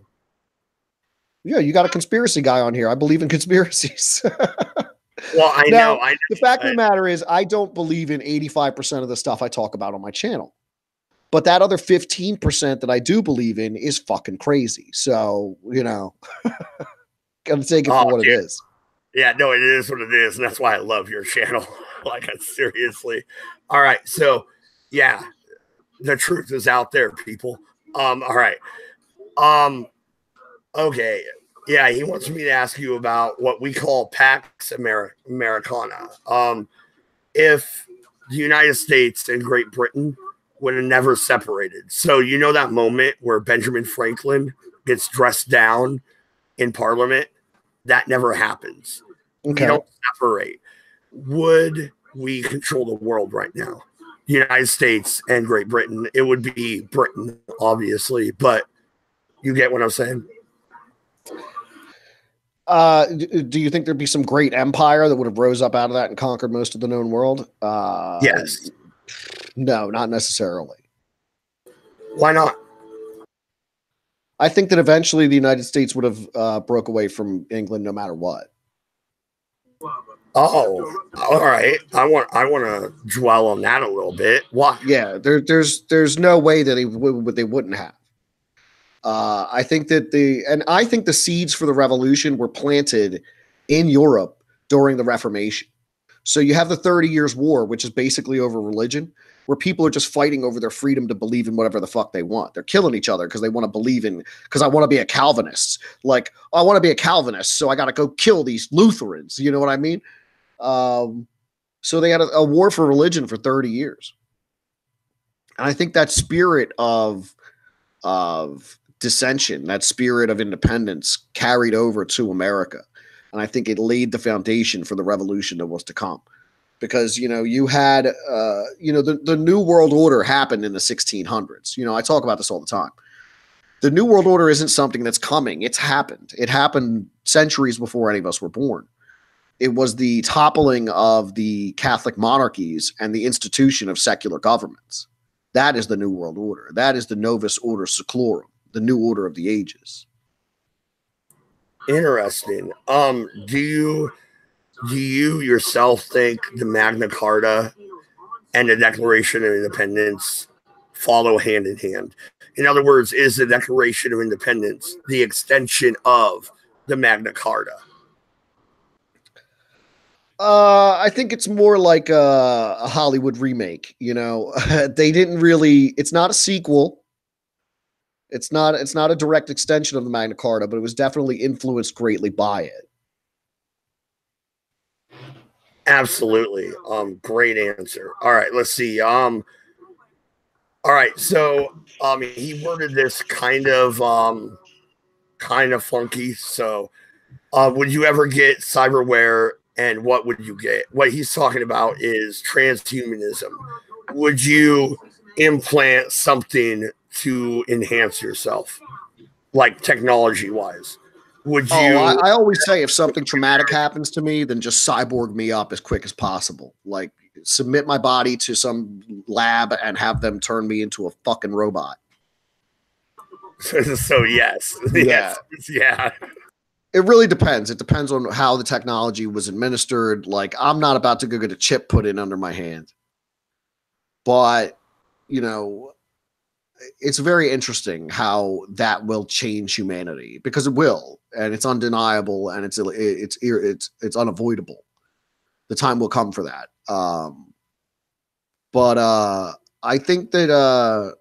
Yeah, you got a conspiracy guy on here. I believe in conspiracies. Well, I know. The fact of the matter is, I don't believe in 85% of the stuff I talk about on my channel. But that other 15% that I do believe in is fucking crazy. So, gotta take it for what it is. Yeah, no, it is what it is. And that's why I love your channel. Like, seriously. All right. So, yeah, the truth is out there, people. All right. Okay. Yeah, he wants me to ask you about what we call Pax Americana. If the United States and Great Britain would have never separated. So you know that moment where Benjamin Franklin gets dressed down in Parliament? That never happens. Okay. We don't separate. Would we control the world right now? The United States and Great Britain. It would be Britain, obviously, but you get what I'm saying? Do you think there'd be some great empire that would have rose up out of that and conquered most of the known world? Yes. No, not necessarily. Why not? I think that eventually the United States would have broke away from England no matter what. Oh, all right. I want to dwell on that a little bit. Why? Yeah, there's no way that they wouldn't have. I think that the seeds for the revolution were planted in Europe during the Reformation. So you have the 30 Years' War, which is basically over religion, where people are just fighting over their freedom to believe in whatever the fuck they want. They're killing each other because they want to believe in, because I want to be a Calvinist. Like, I want to be a Calvinist, so I got to go kill these Lutherans. You know what I mean? So they had a war for religion for 30 years. And I think that spirit of dissension, that spirit of independence carried over to America. And I think it laid the foundation for the revolution that was to come. Because, you had, the New World Order happened in the 1600s. I talk about this all the time. The New World Order isn't something that's coming. It's happened. It happened centuries before any of us were born. It was the toppling of the Catholic monarchies and the institution of secular governments. That is the New World Order. That is the Novus Order Seclorum, the new order of the ages. Interesting. Do you yourself think the Magna Carta and the Declaration of Independence follow hand in hand? In other words, is the Declaration of Independence the extension of the Magna Carta? I think it's more like a Hollywood remake. They didn't really. It's not a sequel. It's not a direct extension of the Magna Carta, but it was definitely influenced greatly by it. Absolutely. Great answer. All right, let's see. All right, so he worded this kind of funky. So would you ever get cyberware, and what would you get? What he's talking about is transhumanism. Would you implant something to enhance yourself, like technology wise? Would you? I always say, if something traumatic happens to me, then just cyborg me up as quick as possible. Like, submit my body to some lab and have them turn me into a fucking robot. So yes. Yeah. Yeah. It really depends. It depends on how the technology was administered. Like, I'm not about to go get a chip put in under my hand. But, it's very interesting how that will change humanity, because it will, and it's undeniable, and it's unavoidable. The time will come for that. But I think that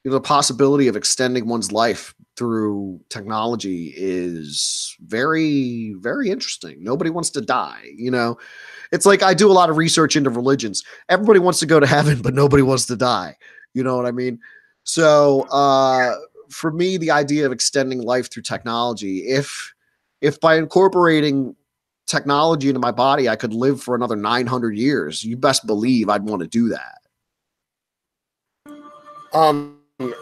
the possibility of extending one's life through technology is very, very interesting. Nobody wants to die. It's like, I do a lot of research into religions. Everybody wants to go to heaven, but nobody wants to die. You know what I mean? So for me, the idea of extending life through technology, if by incorporating technology into my body, I could live for another 900 years, you best believe I'd want to do that.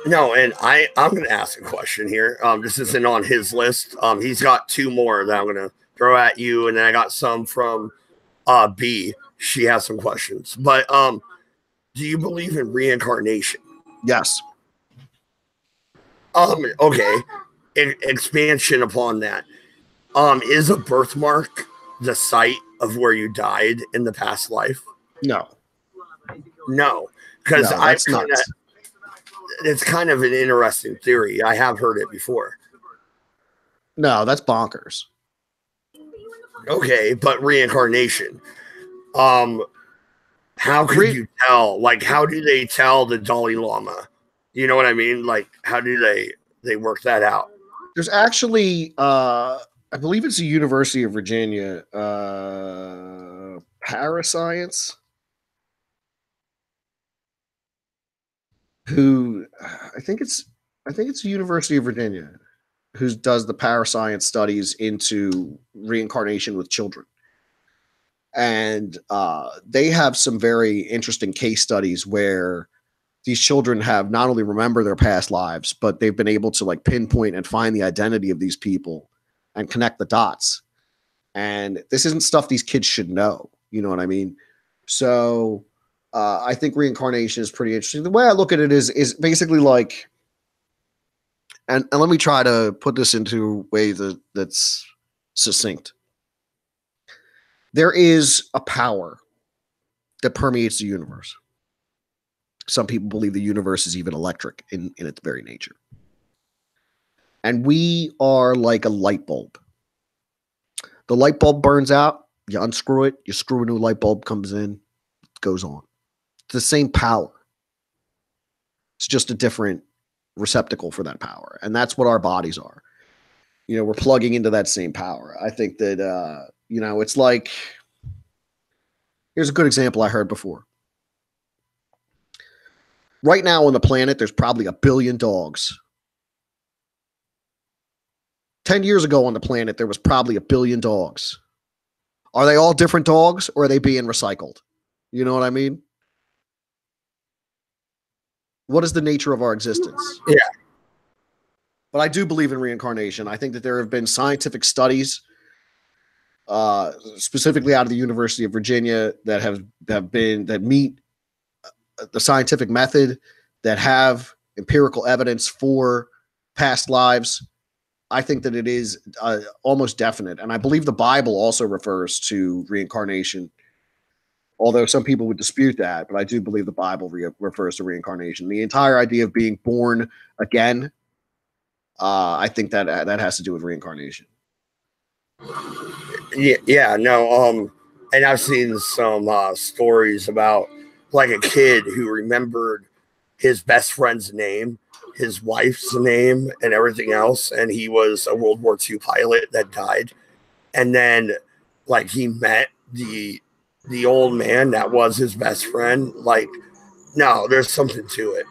No, and I'm going to ask a question here. This isn't on his list. He's got two more that I'm going to throw at you, and then I got some from B. She has some questions. But do you believe in reincarnation? Yes. Okay. Expansion upon that. Is a birthmark the site of where you died in the past life? No. Because nuts. It's kind of an interesting theory. I have heard it before. No, that's bonkers. Okay, but reincarnation. How could you tell? Like, how do they tell the Dalai Lama? You know what I mean? Like, how do they work that out? There's actually, I believe it's the University of Virginia, Parascience, who I think it's the University of Virginia, who does the parascience studies into reincarnation with children. And they have some very interesting case studies where these children have not only remember their past lives, but they've been able to like pinpoint and find the identity of these people and connect the dots. And this isn't stuff these kids should know. You know what I mean? So I think reincarnation is pretty interesting. The way I look at it is basically like, and let me try to put this into a way that's succinct. There is a power that permeates the universe. Some people believe the universe is even electric in its very nature. And we are like a light bulb. The light bulb burns out, you unscrew it, you screw a new light bulb, comes in, it goes on. It's the same power. It's just a different receptacle for that power. And that's what our bodies are. We're plugging into that same power. I think that, it's like, here's a good example I heard before. Right now on the planet, there's probably 1 billion dogs. 10 years ago on the planet, there was probably 1 billion dogs. Are they all different dogs, or are they being recycled? You know what I mean? What is the nature of our existence? Yeah. But I do believe in reincarnation. I think that there have been scientific studies, specifically out of the University of Virginia, that meet the scientific method, that have empirical evidence for past lives. I think that it is almost definite. And I believe the Bible also refers to reincarnation, although some people would dispute that. But I do believe the Bible refers to reincarnation. The entire idea of being born again, I think that has to do with reincarnation. Yeah, no. And I've seen some stories about like a kid who remembered his best friend's name, his wife's name, and everything else. And he was a World War II pilot that died. And then, like, he met the old man that was his best friend. Like, no, there's something to it.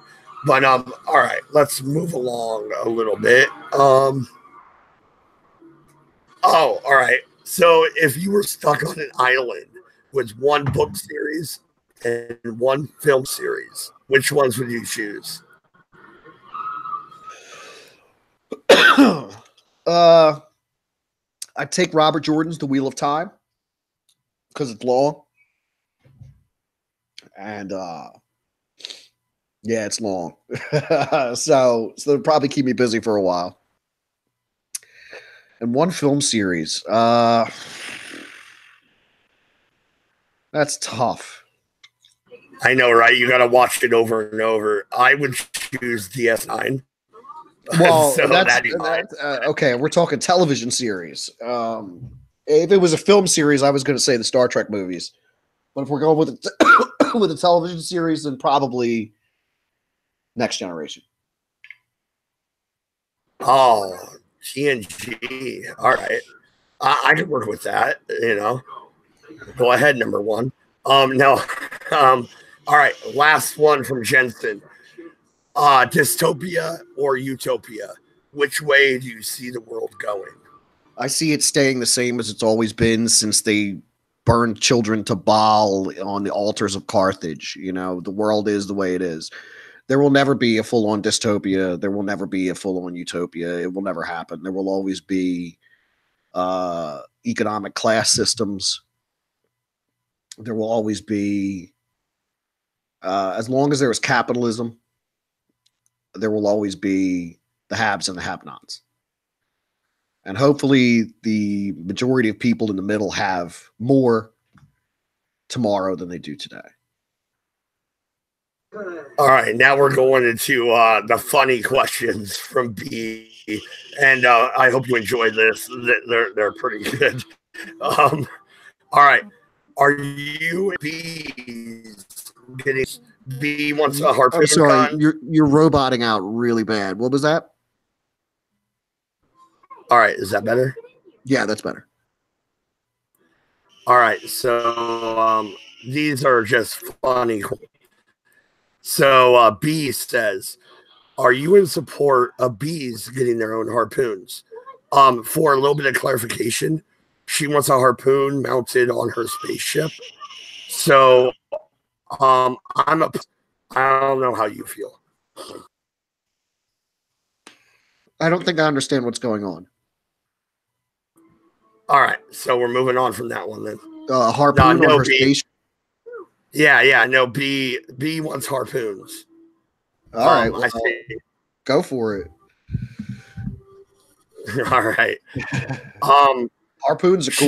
But all right, let's move along a little bit. All right. So if you were stuck on an island with one book series and one film series, which ones would you choose? I'd take Robert Jordan's The Wheel of Time because it's long. And yeah, it's long. so it'll probably keep me busy for a while. And one film series. That's tough. I know, right? You got to watch it over and over. I would choose DS9. Well, So that's fine. okay. We're talking television series. If it was a film series, I was going to say the Star Trek movies. But if we're going with with a television series, then probably Next Generation. Oh, TNG. All right. I could work with that, you know. Go ahead, number one. No. All right. Last one from Jensen. Dystopia or utopia? Which way do you see the world going? I see it staying the same as it's always been since they burned children to Baal on the altars of Carthage. You know, the world is the way it is. There will never be a full-on dystopia. There will never be a full-on utopia. It will never happen. There will always be economic class systems. There will always be, as long as there is capitalism, there will always be the haves and the have-nots. And hopefully the majority of people in the middle have more tomorrow than they do today. All right, now we're going into the funny questions from B, and I hope you enjoy this. They're pretty good. All right, are you bees getting B wants a harpoon? I'm sorry, gun? you're roboting out really bad. What was that? All right, is that better? Yeah, that's better. All right, so these are just funny. So B says, are you in support of bees getting their own harpoons? For a little bit of clarification, she wants a harpoon mounted on her spaceship. So I don't know how you feel. I don't think I understand what's going on. All right, so we're moving on from that one then. Harpoon on her spaceship. Yeah, no, B wants harpoons. All right, well, go for it. All right. Harpoons are cool.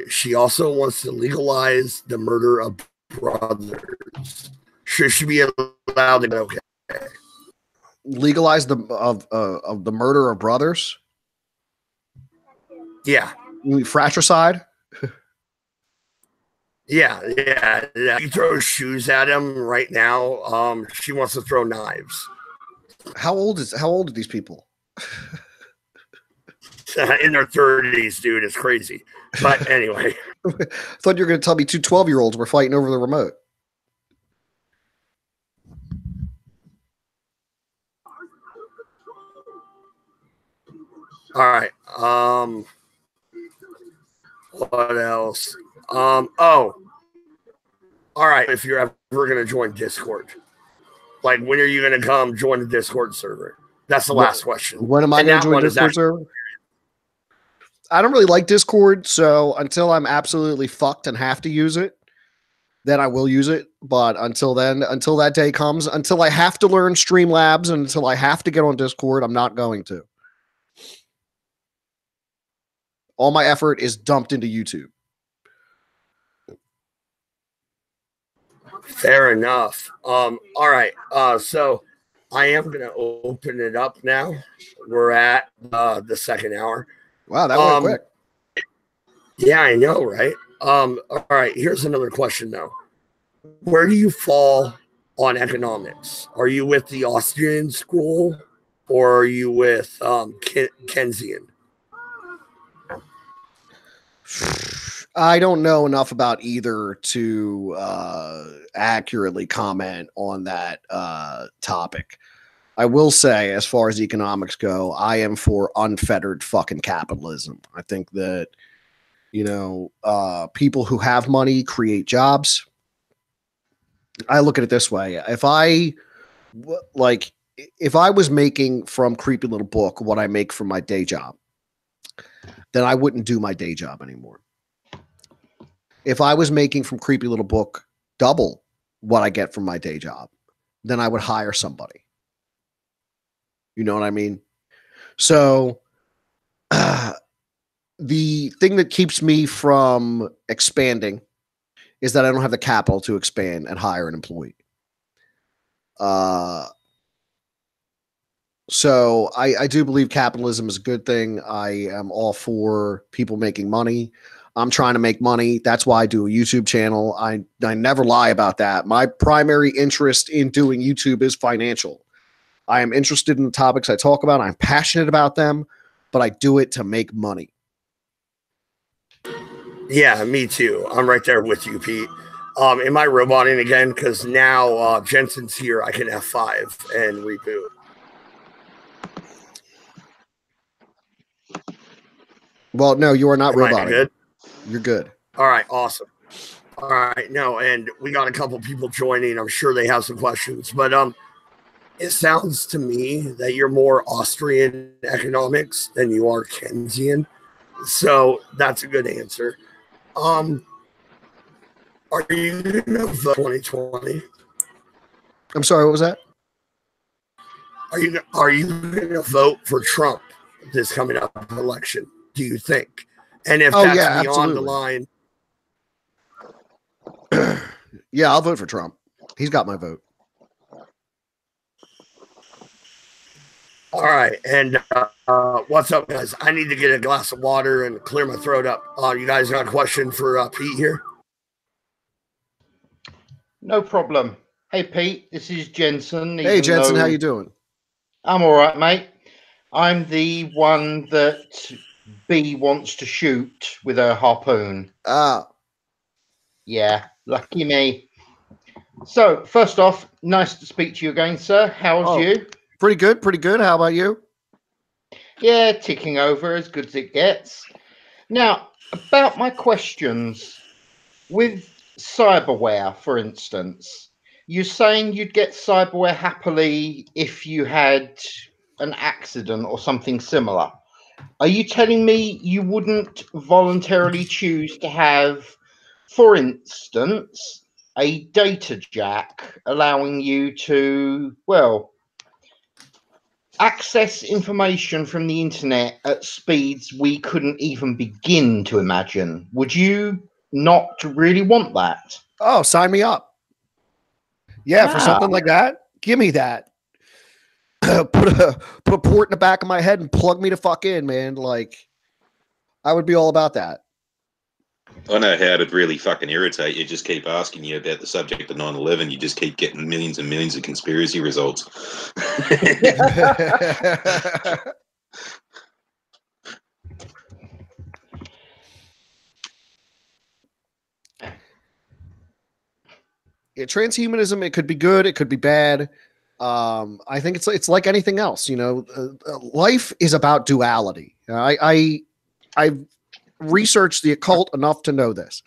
She also wants to legalize the murder of brothers. Should she be allowed to be okay? Legalize the murder of brothers? Yeah. You mean fratricide? Yeah. She throws shoes at him right now. She wants to throw knives. How old are these people? In their 30s, dude. It's crazy. But anyway. I thought you were going to tell me two 12-year-olds were fighting over the remote. All right. What else? All right. If you're ever going to join Discord, like when are you going to come join the Discord server? That's the last question. When am I going to join Discord server? I don't really like Discord, so until I'm absolutely fucked and have to use it, then I will use it. But until then, until that day comes, until I have to learn Streamlabs and until I have to get on Discord, I'm not going to. All my effort is dumped into YouTube. Fair enough. All right. So I am going to open it up now. We're at the second hour. Wow, that went quick. Yeah, I know, right? All right. Here's another question, though. Where do you fall on economics? Are you with the Austrian school or are you with Keynesian? I don't know enough about either to accurately comment on that topic. I will say, as far as economics go, I am for unfettered fucking capitalism. I think that, people who have money create jobs. I look at it this way. If I was making from Creepy Little Book what I make from my day job, then I wouldn't do my day job anymore. If I was making from Creepy Little Book double what I get from my day job, then I would hire somebody. You know what I mean? So the thing that keeps me from expanding is that I don't have the capital to expand and hire an employee. So I do believe capitalism is a good thing. I am all for people making money. I'm trying to make money. That's why I do a YouTube channel. I never lie about that. My primary interest in doing YouTube is financial. I am interested in the topics I talk about. I'm passionate about them, but I do it to make money. Yeah, me too. I'm right there with you, Pete. Am I roboting again? Because now Jensen's here. I can F5 and reboot. Well, no, you are not roboting. Good? You're good. All right, awesome. All right, no, and we got a couple people joining. I'm sure they have some questions, but it sounds to me that you're more Austrian economics than you are Keynesian. So that's a good answer. Are you gonna vote 2020? I'm sorry, what was that? Are you gonna vote for Trump this coming up election? Do you think? And if that's beyond the line, yeah, I'll vote for Trump. He's got my vote. All right, and what's up, guys? I need to get a glass of water and clear my throat up. You guys got a question for Pete here? No problem. Hey, Pete, this is Jensen. Hey, Jensen, how you doing? I'm all right, mate. I'm the one that B wants to shoot with a harpoon. Ah. Yeah, lucky me. So, first off, nice to speak to you again, sir. How's you? Pretty good, pretty good. How about you? Yeah, ticking over as good as it gets. Now, about my questions. With cyberware, for instance, you're saying you'd get cyberware happily if you had an accident or something similar. Are you telling me you wouldn't voluntarily choose to have, for instance, a data jack allowing you to, well, access information from the internet at speeds we couldn't even begin to imagine? Would you not really want that? Oh, sign me up. Yeah, for something like that. Give me that. put a port in the back of my head and plug me the fuck in, man. Like, I would be all about that. I know how to really fucking irritate you. Just keep asking you about the subject of 9/11. You just keep getting millions and millions of conspiracy results. Yeah, transhumanism, it could be good, it could be bad. I think it's like anything else. You know, life is about duality. I've researched the occult enough to know this.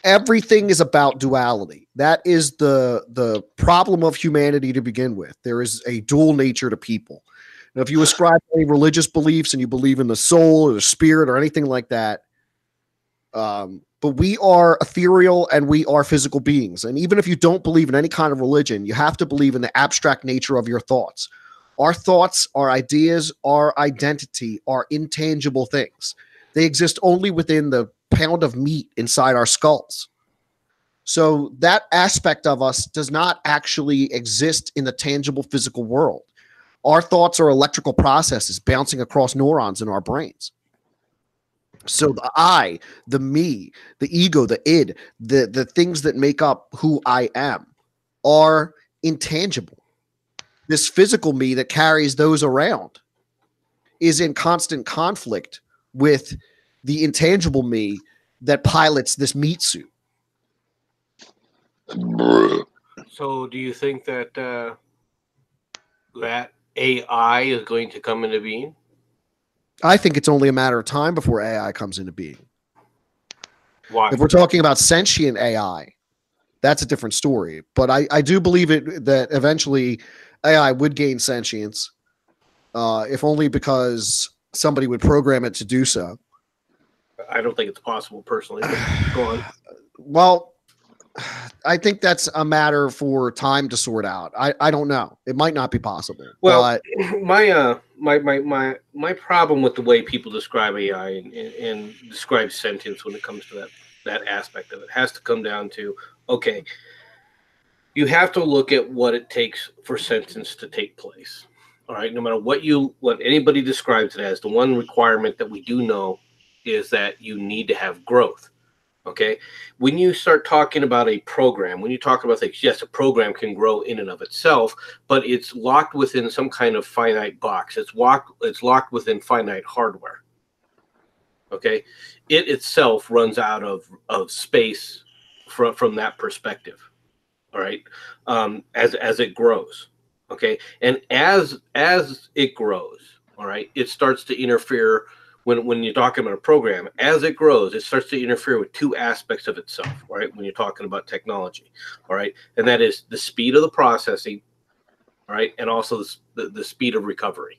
Everything is about duality. That is the problem of humanity to begin with. There is a dual nature to people. Now, if you ascribe to any religious beliefs and you believe in the soul or the spirit or anything like that, but we are ethereal and we are physical beings. And even if you don't believe in any kind of religion, you have to believe in the abstract nature of your thoughts. Our thoughts, our ideas, our identity are intangible things. They exist only within the pound of meat inside our skulls. So that aspect of us does not actually exist in the tangible physical world. Our thoughts are electrical processes bouncing across neurons in our brains. So the I, the me, the ego, the id, the things that make up who I am are intangible. This physical me that carries those around is in constant conflict with the intangible me that pilots this meat suit. So do you think that that AI is going to come into being? I think it's only a matter of time before AI comes into being. Why? If we're talking about sentient AI, that's a different story. But I do believe that eventually AI would gain sentience, if only because somebody would program it to do so. I don't think it's possible personally. Go on. Well, I think that's a matter for time to sort out. I don't know. It might not be possible. Well, but my problem with the way people describe AI and describe sentience when it comes to that aspect of it. It has to come down to, okay, you have to look at what it takes for sentience to take place. All right, no matter what anybody describes it as, the one requirement that we do know is that you need to have growth. Okay, when you start talking about a program, when you talk about things, yes, a program can grow in and of itself, but it's locked within some kind of finite box. It's locked within finite hardware. Okay, it itself runs out of space from that perspective. All right, as it grows. Okay, and as it grows, all right, it starts to interfere. When you're talking about a program, as it grows, it starts to interfere with two aspects of itself, right? When you're talking about technology, all right, and that is the speed of the processing, all right, and also the speed of recovery.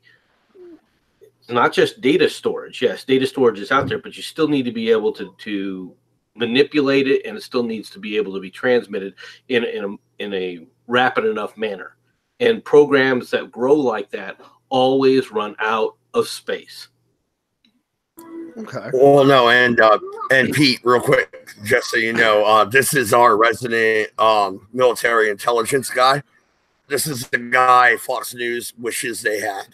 It's not just data storage. Yes, data storage is out there, but you still need to be able to manipulate it, and it still needs to be able to be transmitted in a rapid enough manner. And programs that grow like that always run out of space. Okay. Well, no, and Pete, real quick, just so you know, this is our resident military intelligence guy. This is the guy Fox News wishes they had.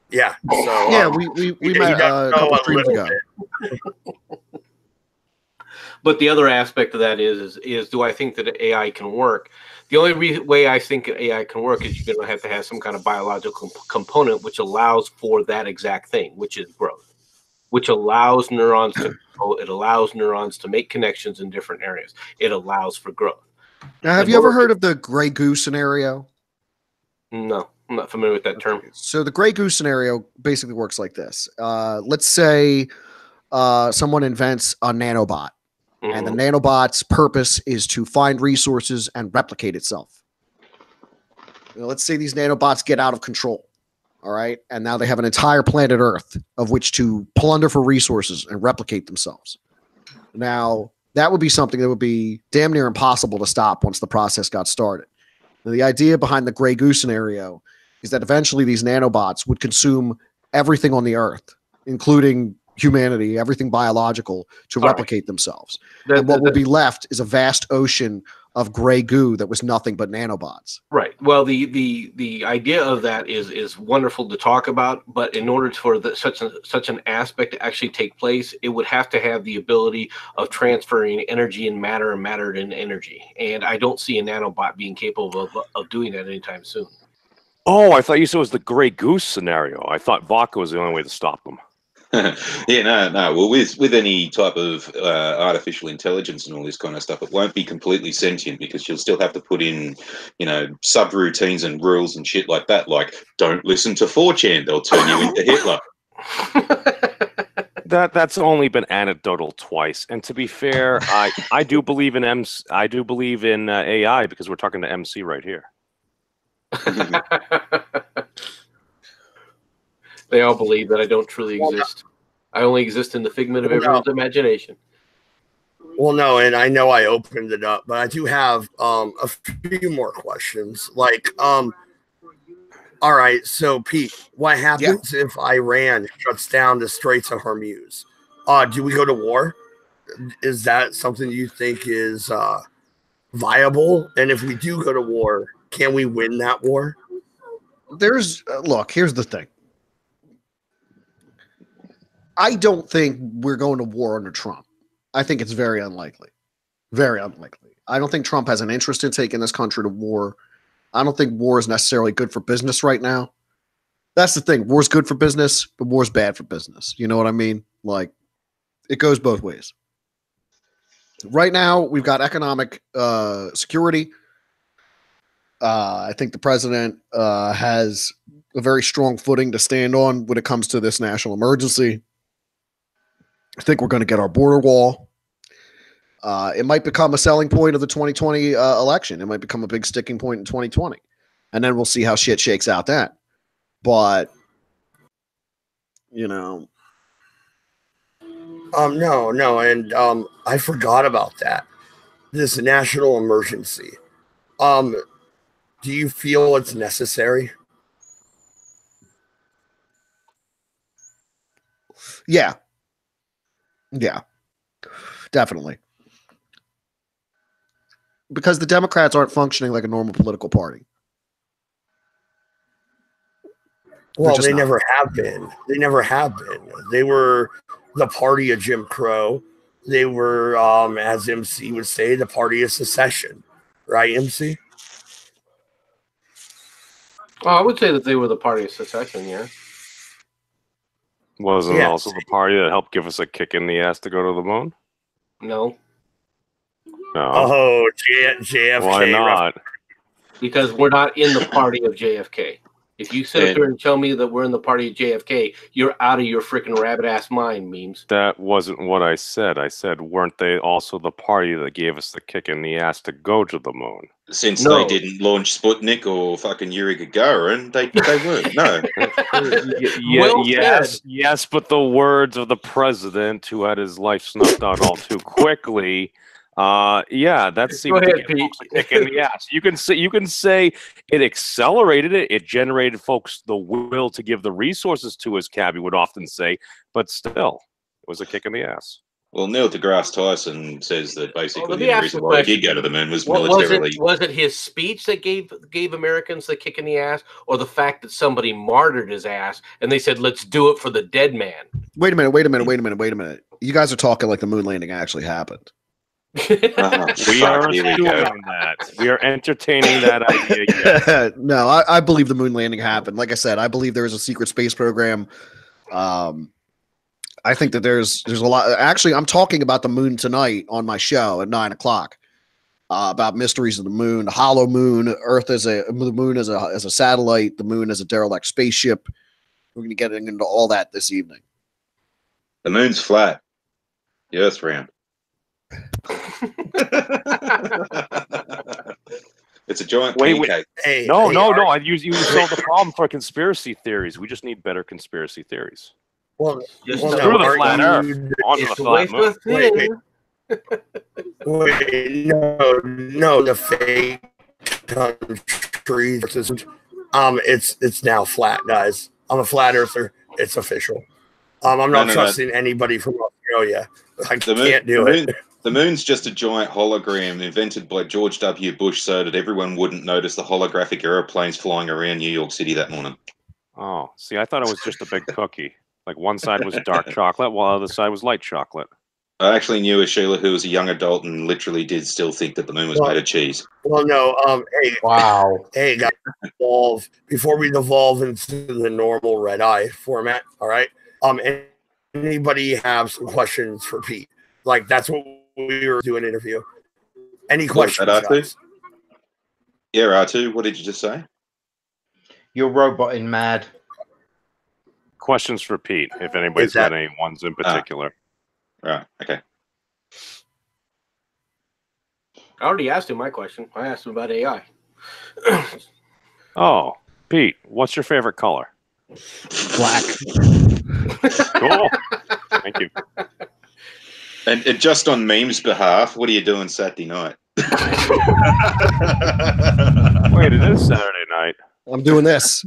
Yeah. So Yeah, we met a couple streams ago. But the other aspect of that is do I think that AI can work? The only way I think AI can work is you're going to have some kind of biological component which allows for that exact thing, which is growth, which allows neurons to grow. It allows neurons to make connections in different areas. It allows for growth. Now, have you ever heard of the gray goose scenario? No, I'm not familiar with that term. So the gray goose scenario basically works like this. Let's say someone invents a nanobot. And the nanobot's purpose is to find resources and replicate itself. Let's say these nanobots get out of control. All right. And now they have an entire planet Earth of which to plunder for resources and replicate themselves. Now, that would be something that would be damn near impossible to stop once the process got started. Now, the idea behind the gray goose scenario is that eventually these nanobots would consume everything on the Earth, including humanity, everything biological, to replicate themselves. And what would be left is a vast ocean of gray goo that was nothing but nanobots. Right. Well, the idea of that is wonderful to talk about, but in order for such an aspect to actually take place, it would have to have the ability of transferring energy and matter and energy. And I don't see a nanobot being capable of doing that anytime soon. Oh, I thought you said it was the gray goose scenario. I thought vodka was the only way to stop them. Yeah, no. Well, with any type of artificial intelligence and all this kind of stuff, it won't be completely sentient because you'll still have to put in, subroutines and rules and shit like that. Like, don't listen to 4chan; they'll turn you into Hitler. That's only been anecdotal twice. And to be fair, I do believe in AI because we're talking to MC right here. They all believe that I don't truly exist. I only exist in the figment of everyone's imagination. Well, no, and I know I opened it up, but I do have a few more questions. Like, all right, so Pete, what happens if Iran shuts down the Straits of Hormuz? Do we go to war? Is that something you think is viable? And if we do go to war, can we win that war? Look, here's the thing. I don't think we're going to war under Trump. I think it's very unlikely. Very unlikely. I don't think Trump has an interest in taking this country to war. I don't think war is necessarily good for business right now. That's the thing. War's good for business, but war's bad for business. You know what I mean? Like, it goes both ways. Right now, we've got economic security. I think the president has a very strong footing to stand on when it comes to this national emergency. I think we're going to get our border wall. It might become a selling point of the 2020 election. It might become a big sticking point in 2020. And then we'll see how shit shakes out then. But, No. And I forgot about that. This national emergency. Do you feel it's necessary? Yeah, definitely. because the Democrats aren't functioning like a normal political party. Well, just they not. never have been. They never have been. They were the party of Jim Crow. They were, as MC would say, the party of secession. Right, MC? Oh, I would say that they were the party of secession, yeah. Wasn't Yeah. also the party that helped give us a kick in the ass to go to the moon? No, No. Oh, JFK. Why not? because we're not in the party of JFK. If you sit up here and tell me that we're in the party of JFK, you're out of your freaking rabbit ass mind, memes. That wasn't what I said. I said, weren't they also the party that gave us the kick in the ass to go to the moon? Since No. they didn't launch Sputnik or fucking Yuri Gagarin, they weren't. No. Yes, but the words of the president, who had his life snuffed out all too quickly, that seemed ahead, to give Pete. folks a kick in the ass. You can say it accelerated it. It generated folks the will to give the resources to, as Cabby would often say, but still, it was a kick in the ass. Well, Neil deGrasse Tyson says that basically let me the ask reason you a why they question. did go to the moon was Was militarily. it his speech that gave Americans the kick in the ass, or the fact that somebody martyred his ass and they said, let's do it for the dead man? Wait a minute. You guys are talking like the moon landing actually happened. We are Here we assuming go. that. We are entertaining that idea. Yes. No, I believe the moon landing happened. Like I said, I believe there is a secret space program. I think that there's a lot. Actually, I'm talking about the moon tonight on my show at 9:00 about mysteries of the moon, the hollow moon, Earth the moon as a satellite, the moon as a derelict spaceship. We're going to get into all that this evening. The moon's flat. The Earth's round. It's a giant pancake. No. You solved the problem for conspiracy theories. We just need better conspiracy theories. Well, Just Screw the flat Earth. Onto the It's a flat waste moon. of thing. Wait, no, the fake country. It's now flat, guys. I'm a flat earther. It's official. I'm not trusting anybody from Australia. I can't do it. The moon's just a giant hologram invented by George W. Bush so that everyone wouldn't notice the holographic aeroplanes flying around New York City that morning. Oh, see, I thought it was just a big cookie. Like one side was dark chocolate, while the other side was light chocolate. I actually knew a Sheila who was a young adult and literally did still think that the moon was made of cheese. Well, no. Hey, Wow. hey, guys, evolve before we devolve into the normal red eye format. All right. Anybody have some questions for Pete? Like that's what we were doing an interview. Any questions? Guys? Yeah, R2. What did you just say? You're roboting mad. Questions for Pete, if anybody's got any ones in particular. Right. Okay. I already asked him my question. I asked him about AI. Oh, Pete, what's your favorite color? Black. Cool. Thank you. And just on memes' behalf, what are you doing Saturday night? Wait, it is Saturday night. I'm doing this.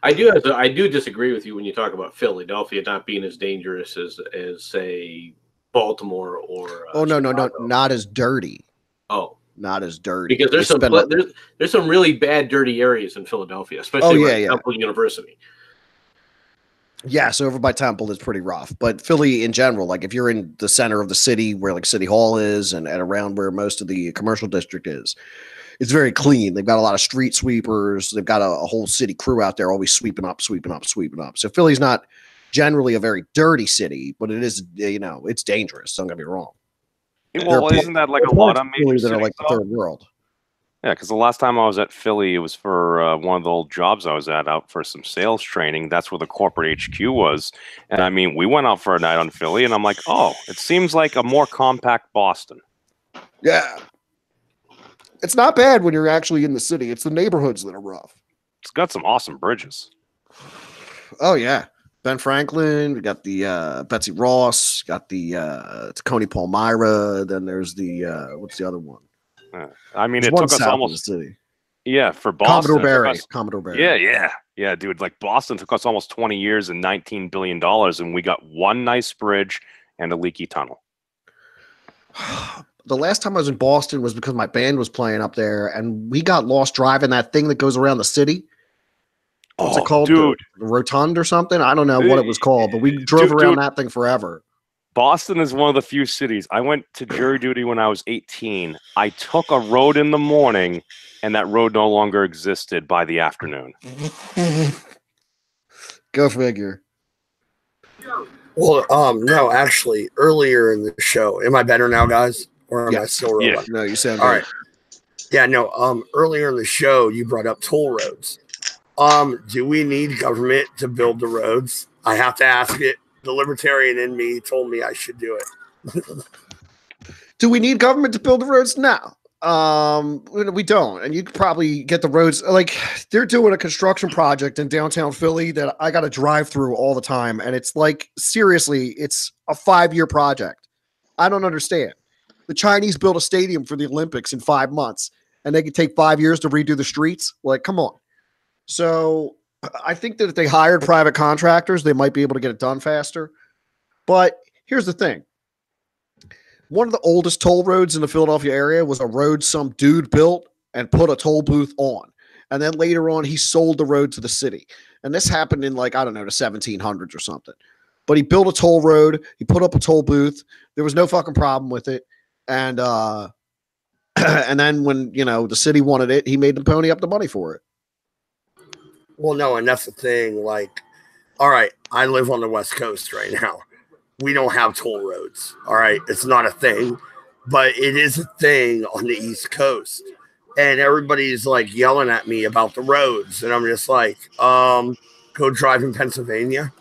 I do disagree with you when you talk about Philadelphia not being as dangerous as say Baltimore or. No, not as dirty. Oh, not as dirty. Because there's some really bad, dirty areas in Philadelphia, especially Temple University. Yes, over by Temple is pretty rough, but Philly in general, like if you're in the center of the city where like City Hall is and around where most of the commercial district is, it's very clean. They've got a lot of street sweepers. They've got a whole city crew out there always sweeping up. So Philly's not generally a very dirty city, but it is, it's dangerous. Don't get me wrong. Well, isn't that like a lot of major that are cities, like the third world? Yeah, because the last time I was at Philly, it was for one of the old jobs I was at, out for some sales training. That's where the corporate HQ was. And I mean, we went out for a night on Philly, and I'm like, oh, it seems like a more compact Boston. Yeah. It's not bad when you're actually in the city. It's the neighborhoods that are rough. It's got some awesome bridges. Oh, yeah. Ben Franklin, we got the Betsy Ross, got the Coney Palmyra, then there's the, what's the other one? I mean, There's it one took us south of almost the city. Yeah, for Boston. Commodore Barry. Us, Commodore Barry. Yeah, dude. Like Boston took us almost 20 years and $19 billion, and we got one nice bridge and a leaky tunnel. The last time I was in Boston was because my band was playing up there, and we got lost driving that thing that goes around the city. What's it called? Dude. The Rotund or something? I don't know what it was called, but we drove around that thing forever. Boston is one of the few cities. I went to jury duty when I was 18. I took a road in the morning, and that road no longer existed by the afternoon. Go figure. Well, no, actually, earlier in the show, am I better now, guys? Or am I still real? Yeah. No, you sound all right. Yeah, no. Earlier in the show, you brought up toll roads. Do we need government to build the roads? I have to ask it. The libertarian in me told me I should do it. Do we need government to build the roads? No. We don't. And you could probably get the roads. Like, they're doing a construction project in downtown Philly that I got to drive through all the time. And it's like, seriously, it's a 5-year project. I don't understand. The Chinese built a stadium for the Olympics in 5 months, and they could take 5 years to redo the streets. Like, come on. So I think that if they hired private contractors, they might be able to get it done faster. But here's the thing. One of the oldest toll roads in the Philadelphia area was a road some dude built and put a toll booth on. And then later on, he sold the road to the city. And this happened in, like, I don't know, the 1700s or something. But he built a toll road. He put up a toll booth. There was no fucking problem with it. And and then when, the city wanted it, he made them pony up the money for it. Well, no, and that's the thing. Like, all right, I live on the West Coast right now. We don't have toll roads. All right, it's not a thing, but it is a thing on the East Coast. And everybody's like yelling at me about the roads. And I'm just like, go drive in Pennsylvania.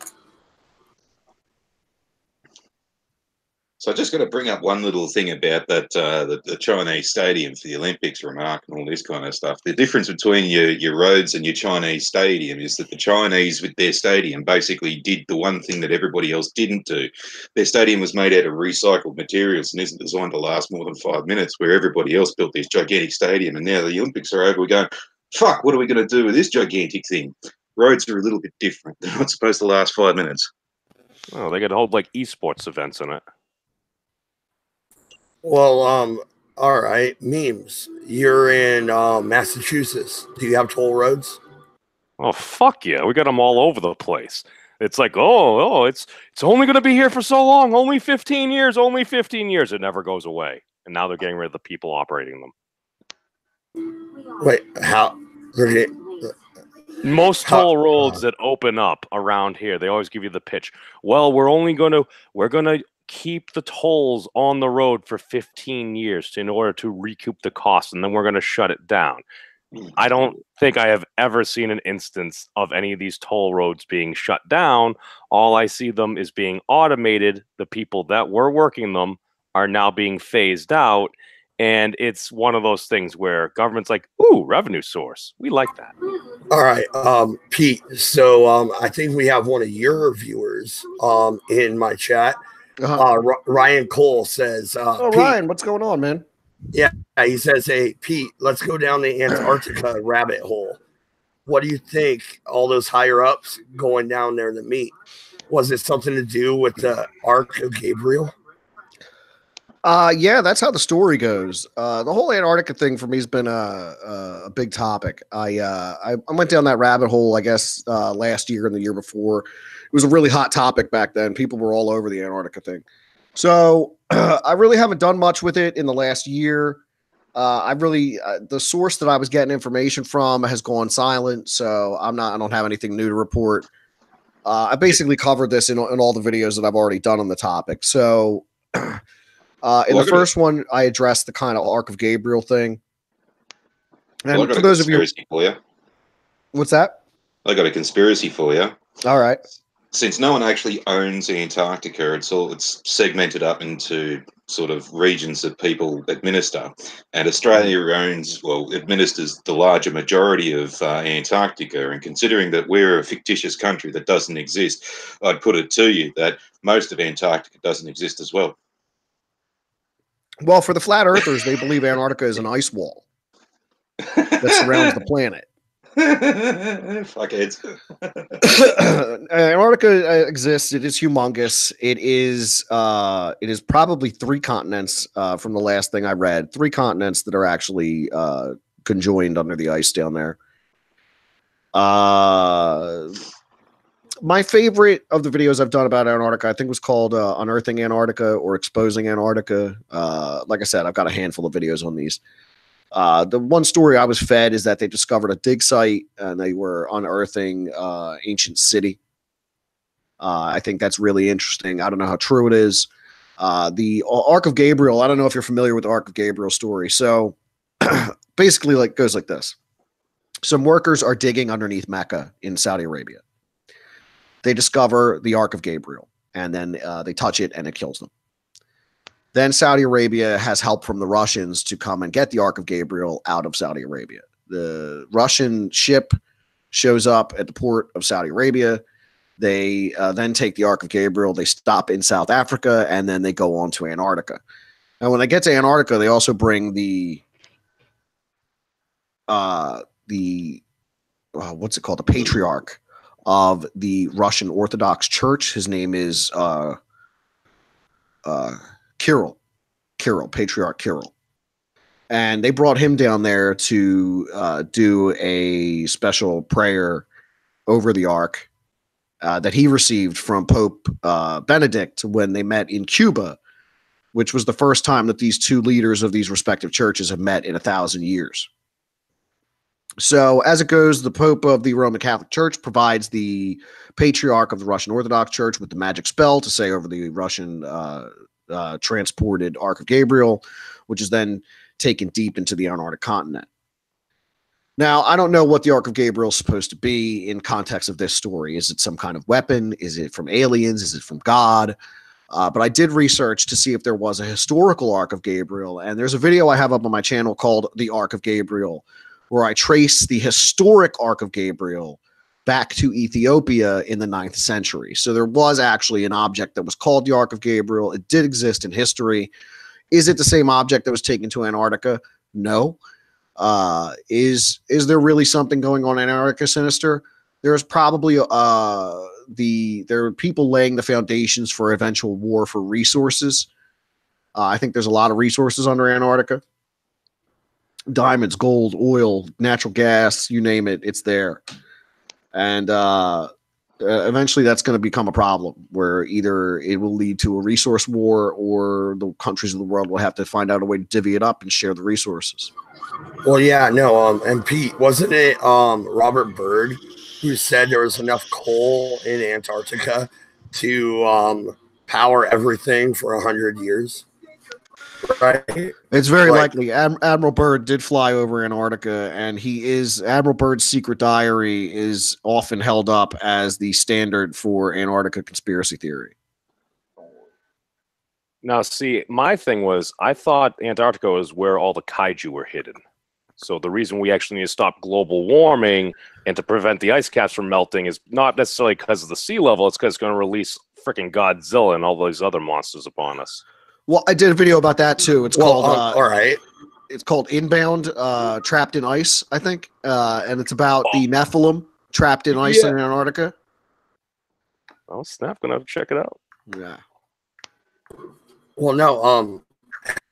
So I just got to bring up one little thing about that the Chinese stadium for the Olympics remark and all this kind of stuff. The difference between your roads and your Chinese stadium is that the Chinese with their stadium basically did the one thing that everybody else didn't do. Their stadium was made out of recycled materials and isn't designed to last more than 5 minutes, where everybody else built this gigantic stadium. And now the Olympics are over, we're going, fuck, what are we going to do with this gigantic thing? Roads are a little bit different. They're not supposed to last 5 minutes. Oh, they got to hold like esports events in it. Well, all right, memes. You're in Massachusetts. Do you have toll roads? Oh, fuck yeah. We got them all over the place. It's like, it's only going to be here for so long. Only 15 years, only 15 years. It never goes away. And now they're getting rid of the people operating them. Wait, how? Most toll roads that open up around here, they always give you the pitch. Well, we're going to keep the tolls on the road for 15 years in order to recoup the cost, and then we're going to shut it down. I don't think I have ever seen an instance of any of these toll roads being shut down. All I see them is being automated. The people that were working them are now being phased out, and it's one of those things where government's like, ooh, revenue source. We like that. All right, Pete. So I think we have one of your viewers in my chat. Ryan Cole says, Ryan, what's going on, man? Yeah, he says, hey, Pete, let's go down the Antarctica rabbit hole. What do you think all those higher ups going down there to meet? Was it something to do with the Ark of Gabriel? Yeah, that's how the story goes. The whole Antarctica thing for me has been a big topic. I went down that rabbit hole, I guess, last year and the year before. It was a really hot topic back then. People were all over the Antarctica thing. So I really haven't done much with it in the last year. The source that I was getting information from has gone silent. So I don't have anything new to report. I basically covered this in all the videos that I've already done on the topic. So in the first one, I addressed the kind of Ark of Gabriel thing. And for those of you, for you, what's that? I got a conspiracy for you. All right. Since no one actually owns Antarctica, it's segmented up into sort of regions that people administer. And Australia administers the larger majority of Antarctica. And considering that we're a fictitious country that doesn't exist, I'd put it to you that most of Antarctica doesn't exist as well. Well, for the flat earthers, they believe Antarctica is an ice wall. that surrounds the planet. Fuckheads. Antarctica exists. It is humongous. It is probably 3 continents from the last thing I read. 3 continents that are actually conjoined under the ice down there. My favorite of the videos I've done about Antarctica, I think, was called Unearthing Antarctica or Exposing Antarctica. Like I said, I've got a handful of videos on these. The one story I was fed is that they discovered a dig site and they were unearthing ancient city. I think that's really interesting. I don't know how true it is. The Ark of Gabriel, I don't know if you're familiar with the Ark of Gabriel story. So basically, like, goes like this. Some workers are digging underneath Mecca in Saudi Arabia. They discover the Ark of Gabriel, and then they touch it, and it kills them. Then Saudi Arabia has help from the Russians to come and get the Ark of Gabriel out of Saudi Arabia. The Russian ship shows up at the port of Saudi Arabia. They then take the Ark of Gabriel. They stop in South Africa, and then they go on to Antarctica. And when they get to Antarctica, they also bring the what's it called? The patriarch of the Russian Orthodox Church. His name is Kirill, Patriarch Kirill. And they brought him down there to do a special prayer over the Ark that he received from Pope Benedict when they met in Cuba, which was the first time that these 2 leaders of these respective churches have met in 1,000 years. So as it goes, the Pope of the Roman Catholic Church provides the Patriarch of the Russian Orthodox Church with the magic spell to say over the Russian transported Ark of Gabriel, which is then taken deep into the Antarctic continent. Now, I don't know what the Ark of Gabriel is supposed to be in context of this story. Is it some kind of weapon? Is it from aliens? Is it from God? But I did research to see if there was a historical Ark of Gabriel, and there's a video I have up on my channel called The Ark of Gabriel, where I trace the historic Ark of Gabriel back to Ethiopia in the 9th century. So there was actually an object that was called the Ark of Gabriel. It did exist in history. Is it the same object that was taken to Antarctica? No. Is there really something going on in Antarctica, Sinister? There's probably there are people laying the foundations for eventual war for resources. I think there's a lot of resources under Antarctica. Diamonds, gold, oil, natural gas, you name it, it's there. And eventually that's going to become a problem where either it will lead to a resource war or the countries of the world will have to find out a way to divvy it up and share the resources. Well, yeah, no, and Pete, wasn't it Robert Byrd who said there was enough coal in Antarctica to power everything for 100 years? Right. It's very likely. Admiral Byrd did fly over Antarctica, and Admiral Byrd's secret diary is often held up as the standard for Antarctica conspiracy theory. Now, see, my thing was, I thought Antarctica was where all the kaiju were hidden. So the reason we actually need to stop global warming and to prevent the ice caps from melting is not necessarily because of the sea level. It's because it's going to release freaking Godzilla and all those other monsters upon us. Well, I did a video about that too. It's called all right. It's called Inbound, Trapped in Ice, I think, and it's about the Nephilim trapped in ice in Antarctica. Oh snap! Gonna have to check it out. Yeah. Well, no.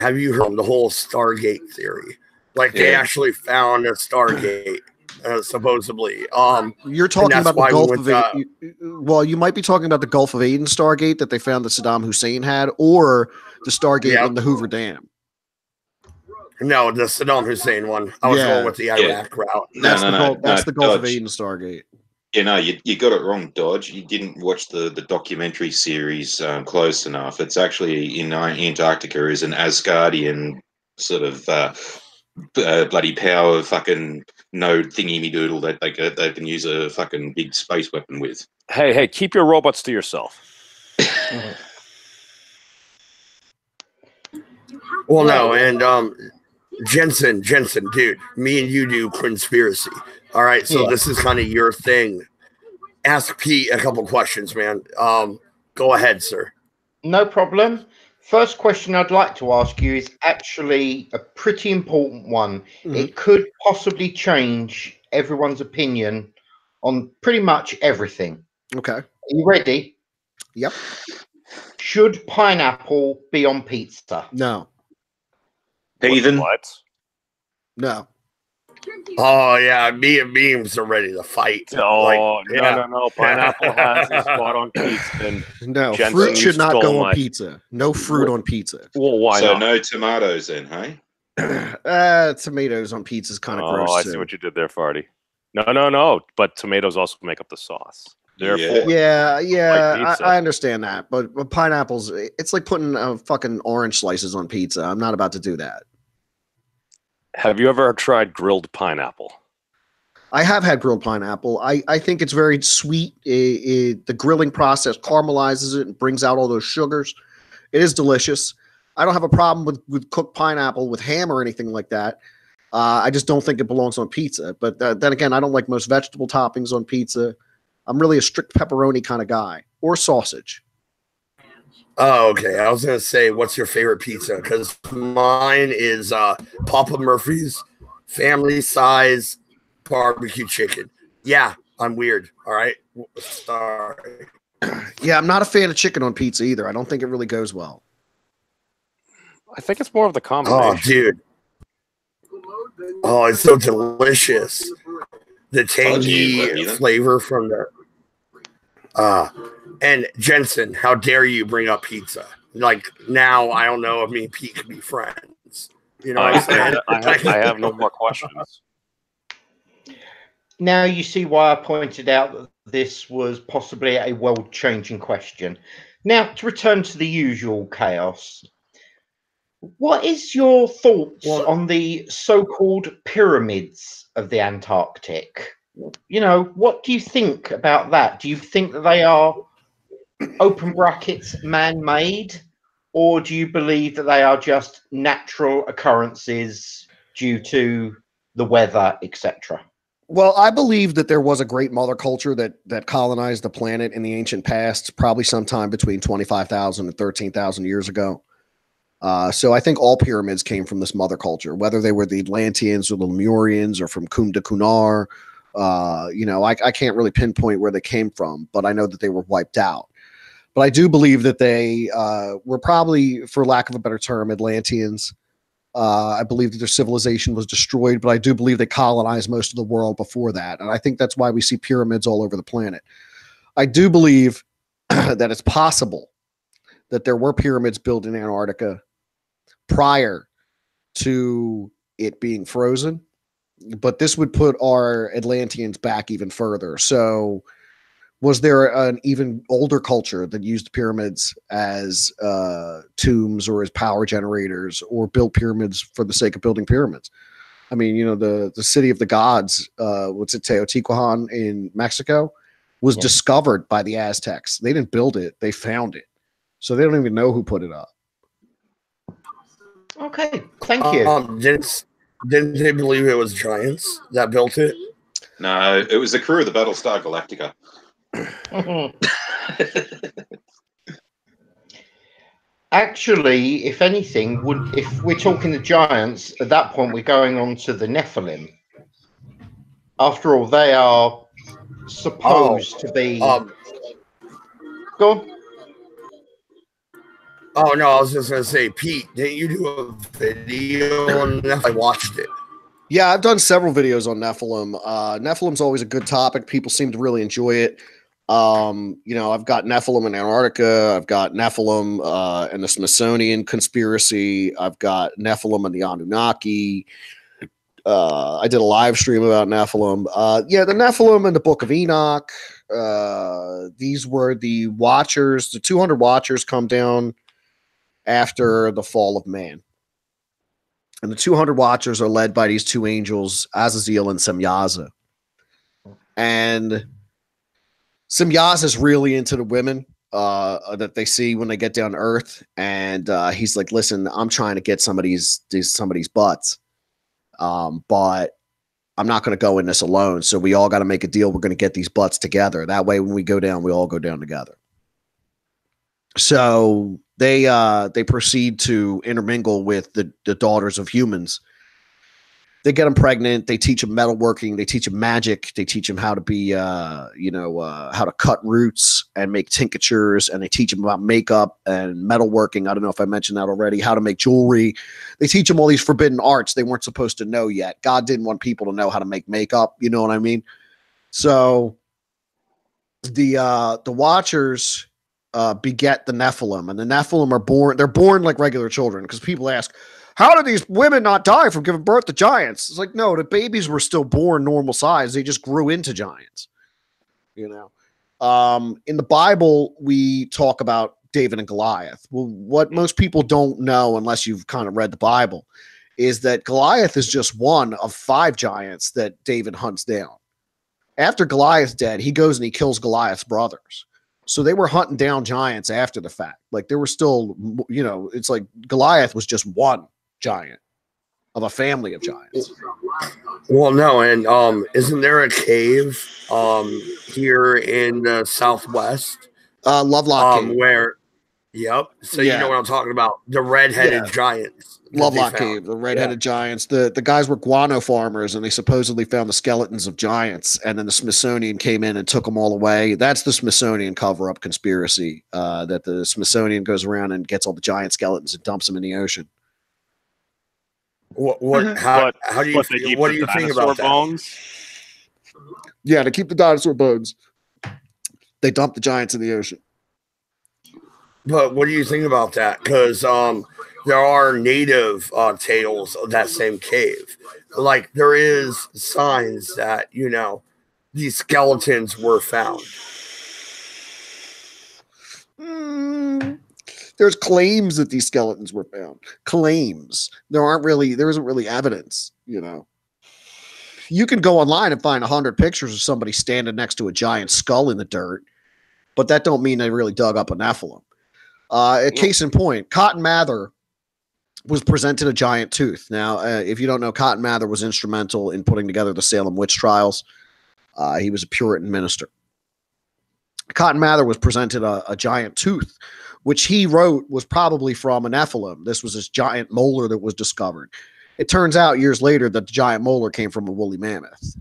Have you heard the whole Stargate theory? Like they actually found a Stargate, supposedly. You're talking about the Gulf of Aden. Well, you might be talking about the Gulf of Aden Stargate that they found that Saddam Hussein had, or the Stargate in the Hoover Dam. No, the Saddam Hussein one. I was going with the Iraq route. That's the Gulf of Aden Stargate. Yeah, no, you got it wrong, Dodge. You didn't watch the documentary series close enough. It's actually in Antarctica is an Asgardian sort of bloody power fucking node thingy me doodle that they can use a fucking big space weapon with. Hey, keep your robots to yourself. Well, no, and Jensen, dude, me and you do conspiracy. All right, so this is kind of your thing. Ask Pete a couple questions, man. Go ahead, sir. No problem. First question I'd like to ask you is actually a pretty important one. Mhm. It could possibly change everyone's opinion on pretty much everything. Okay. Are you ready? Yep. Should pineapple be on pizza? No. Heathen. What? No. Oh yeah, me and Beams are ready to fight. Oh, yeah. no. Pineapple has a spot on pizza. And No. Jensen, Fruit you should not stole go on my- pizza. No fruit on pizza. well, why So not? no tomatoes then, hey? Tomatoes on pizza is kind of Oh, gross. I too. see what you did there, Farty. No. But tomatoes also make up the sauce. Therefore, Yeah, Like pizza. I understand that, but pineapples, it's like putting fucking orange slices on pizza. I'm not about to do that. have you ever tried grilled pineapple? I have had grilled pineapple. I think it's very sweet. The grilling process caramelizes it and brings out all those sugars. It is delicious. I don't have a problem with cooked pineapple with ham or anything like that. I just don't think it belongs on pizza. But then again, I don't like most vegetable toppings on pizza. I'm really a strict pepperoni kind of guy, or sausage. Oh, okay. I was gonna say, what's your favorite pizza? Because mine is Papa Murphy's family size barbecue chicken. Yeah, I'm weird. All right. Sorry. Yeah, I'm not a fan of chicken on pizza either. I don't think it really goes well. I think it's more of the Oh, combination. dude. Oh, it's so delicious. The tangy you know? flavor from the and Jensen, how dare you bring up pizza? Like now, I don't know if me and Pete can be friends. You know what I'm saying? I have no more questions. Now you see why I pointed out that this was possibly a world-changing question. Now, to return to the usual chaos, what is your thoughts on the so-called pyramids of the Antarctic? You know, what do you think about that? Do you think that they are, open brackets, man-made, or do you believe that they are just natural occurrences due to the weather, etc.? Well, I believe that there was a great mother culture that colonized the planet in the ancient past, probably sometime between 25,000 and 13,000 years ago. So I think all pyramids came from this mother culture, whether they were the Atlanteans or the Lemurians or from Kum to Kunar. I can't really pinpoint where they came from, but I know that they were wiped out. But I do believe that they were probably, for lack of a better term, Atlanteans. I believe that their civilization was destroyed, but I do believe they colonized most of the world before that. And I think that's why we see pyramids all over the planet. I do believe that it's possible that there were pyramids built in Antarctica prior to it being frozen, but this would put our Atlanteans back even further. So was there an even older culture that used pyramids as tombs or as power generators, or built pyramids for the sake of building pyramids? I mean, the city of the gods, what's it, Teotihuacan in Mexico, was discovered by the Aztecs. They didn't build it, they found it. So they don't even know who put it up. Okay, thank you. Didn't they believe it was giants that built it? No, it was the crew of the Battlestar Galactica. Actually, if anything, if we're talking the giants, at that point we're going on to the Nephilim. After all, they are supposed to be. Go on. Oh no, I was just gonna say, Pete, didn't you do a video on that? I watched it. Yeah, I've done several videos on Nephilim. Nephilim's always a good topic. People seem to really enjoy it. I've got Nephilim in Antarctica. I've got Nephilim and the Smithsonian conspiracy. I've got Nephilim and the Anunnaki. I did a live stream about Nephilim. The Nephilim and the Book of Enoch. These were the Watchers. The 200 Watchers come down after the fall of man. And the 200 Watchers are led by these two angels, Azazel and Semyaza. And Semyaza is really into the women that they see when they get down to Earth. And he's like, listen, I'm trying to get some of these butts. But I'm not going to go in this alone. So we all got to make a deal. We're going to get these butts together. That way, when we go down, we all go down together. So they proceed to intermingle with the daughters of humans. They get them pregnant. They teach them metalworking. They teach them magic. They teach them how to be, how to cut roots and make tinctures. And they teach them about makeup and metalworking. I don't know if I mentioned that already. How to make jewelry. They teach them all these forbidden arts they weren't supposed to know yet. God didn't want people to know how to make makeup. You know what I mean? So the Watchers beget the Nephilim, and the Nephilim are born. They're born like regular children, because people ask, how did these women not die from giving birth to giants? It's like, no, the babies were still born normal size. They just grew into giants. You know, in the Bible, we talk about David and Goliath. Well, what most people don't know, unless you've kind of read the Bible, is that Goliath is just one of 5 giants that David hunts down. After Goliath's dead, he goes and he kills Goliath's brothers. So they were hunting down giants after the fact. Like, there were still, it's like Goliath was just one giant of a family of giants. Well, no, and isn't there a cave here in the Southwest? Lovelock Cave. Where, yep. So you know what I'm talking about. The red-headed giants. Lovelock Cave, the red-headed giants. The guys were guano farmers, and they supposedly found the skeletons of giants, and then the Smithsonian came in and took them all away. That's the Smithsonian cover-up conspiracy, that the Smithsonian goes around and gets all the giant skeletons and dumps them in the ocean. How do you feel? What do you think about bones? That? Yeah, to keep the dinosaur bones. They dump the giants in the ocean. But what do you think about that? Because there are native tales of that same cave. Like, there is signs that, these skeletons were found. There's claims that these skeletons were found. Claims. There isn't really evidence, You can go online and find 100 pictures of somebody standing next to a giant skull in the dirt, but that don't mean they really dug up a Nephilim. A case in point, Cotton Mather was presented a giant tooth. Now, if you don't know, Cotton Mather was instrumental in putting together the Salem witch trials. He was a Puritan minister. Cotton Mather was presented a giant tooth, which he wrote was probably from a Nephilim. This was this giant molar that was discovered. It turns out years later that the giant molar came from a woolly mammoth.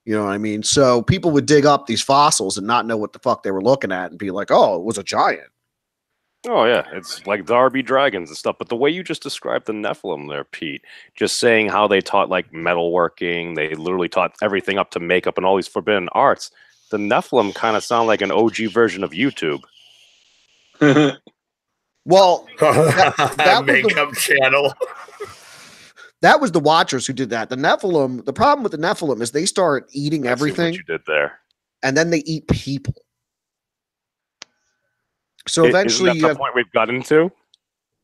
You know what I mean? So people would dig up these fossils and not know what the fuck they were looking at and be like, oh, it was a giant. Oh, yeah. It's like Darby dragons and stuff. But the way you just described the Nephilim there, Pete, just saying how they taught like metalworking, they literally taught everything up to makeup and all these forbidden arts. The Nephilim kind of sound like an OG version of YouTube. Well, that makeup channel. That was the Watchers who did that. The Nephilim, the problem with the Nephilim is they start eating everything. What you did there. And then they eat people. So eventually you have the point we've gotten to?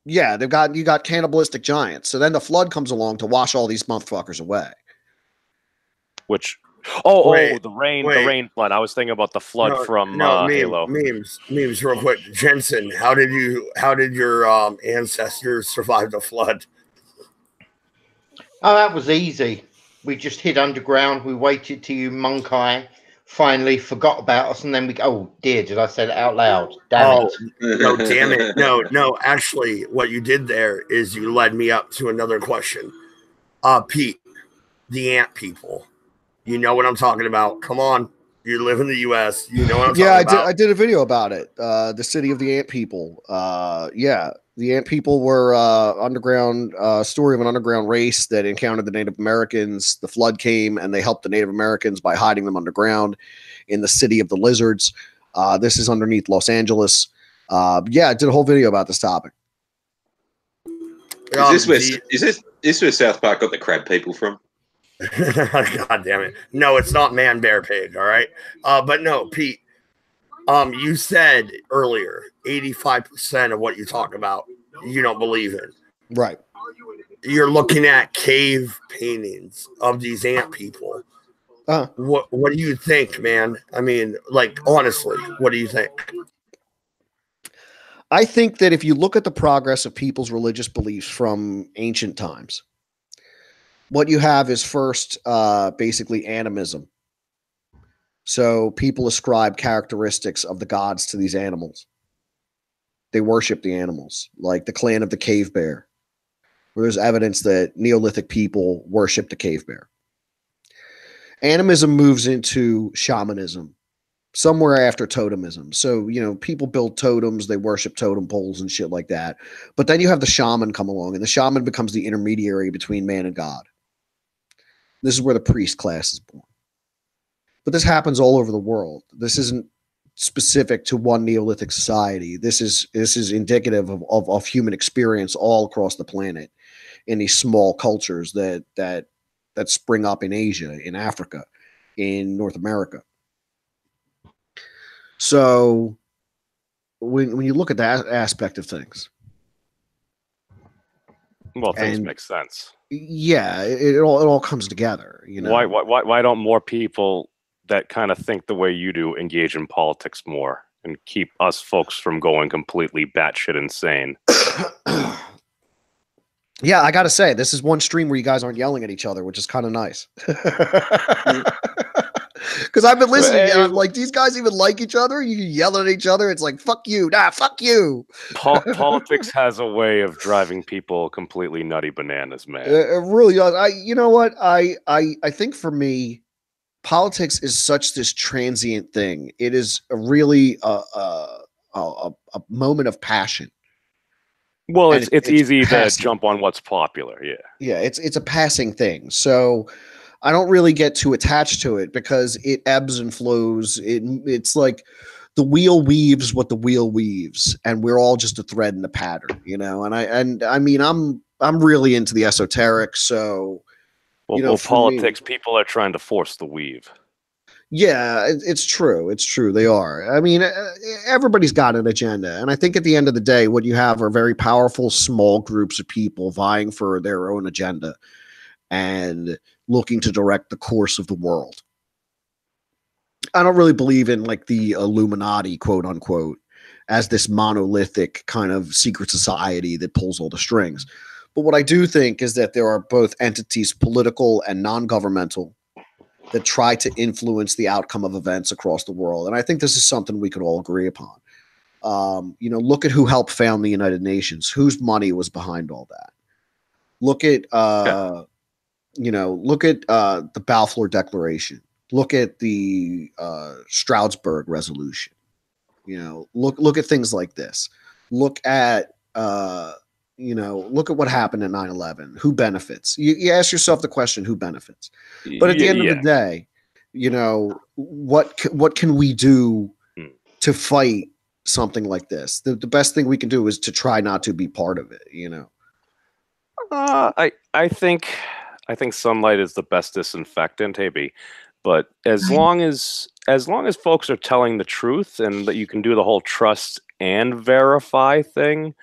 Yeah, you got cannibalistic giants. So then the flood comes along to wash all these motherfuckers away. Which the rain flood. I was thinking about the flood from Halo. Memes real quick. Jensen, how did your ancestors survive the flood? Oh, that was easy. We just hid underground. We waited till you Monkai finally forgot about us, and then oh dear, did I say that out loud? Damn it. No, damn it. No, actually, what you did there is you led me up to another question. Pete, the ant people. You know what I'm talking about. Come on. You live in the U.S. You know what I'm talking about. I did a video about it. The city of the ant people. The ant people were underground story of an underground race that encountered the Native Americans. The flood came and they helped the Native Americans by hiding them underground in the city of the lizards. This is underneath Los Angeles. I did a whole video about this topic. Is this where South Park got the crab people from? God damn it. No, it's not man, bear, pig. All right. But no, Pete, you said earlier, 85% of what you talk about, you don't believe in. Right. You're looking at cave paintings of these ant people. What do you think, man? I mean, like, honestly, what do you think? I think that if you look at the progress of people's religious beliefs from ancient times, what you have is first basically animism. So people ascribe characteristics of the gods to these animals. they worship the animals, like the clan of the cave bear, where there's evidence that Neolithic people worship the cave bear. Animism moves into shamanism somewhere after totemism. So, you know, people build totems, they worship totem poles and shit like that. But then you have the shaman come along, and the shaman becomes the intermediary between man and God. This is where the priest class is born. But this happens all over the world. This isn't specific to one Neolithic society. This is indicative of human experience all across the planet in these small cultures that spring up in Asia, in Africa, in North America. So when you look at that aspect of things, well, things make sense. Yeah, it all comes together. You know, why don't more people that kind of think the way you do engage in politics more and keep us folks from going completely batshit insane? Yeah, I gotta say, this is one stream where you guys aren't yelling at each other, which is kind of nice. Because I've been listening, and I'm like, these guys even like each other? You yell at each other? It's like, fuck you, nah, fuck you. Politics has a way of driving people completely nutty bananas, man. It really does. You know what? I think for me, politics is such this transient thing. It is really a moment of passion. Well, it's easy to jump on what's popular. Yeah. Yeah, it's a passing thing. So I don't really get too attached to it because it ebbs and flows. It's like the wheel weaves what the wheel weaves, and we're all just a thread in the pattern, you know. And I mean, I'm really into the esoteric, so well, you know, politics, people are trying to force the weave. Yeah, it's true. It's true. They are. I mean, everybody's got an agenda. And I think at the end of the day, what you have are very powerful, small groups of people vying for their own agenda and looking to direct the course of the world. I don't really believe in like the Illuminati, quote unquote, as this monolithic kind of secret society that pulls all the strings. But what I do think is that there are both entities, political and non-governmental, that try to influence the outcome of events across the world. And I think this is something we could all agree upon. You know, look at who helped found the United Nations, whose money was behind all that. Look at, you know, look at the Balfour Declaration. Look at the Stroudsburg Resolution. You know, look at things like this. Look at, you know, look at what happened at 9/11. Who benefits? You ask yourself the question, who benefits? But at the end of the day, you know, what can we do to fight something like this? The best thing we can do is to try not to be part of it, you know. I think sunlight is the best disinfectant, maybe. But as long as folks are telling the truth and that you can do the whole trust and verify thing,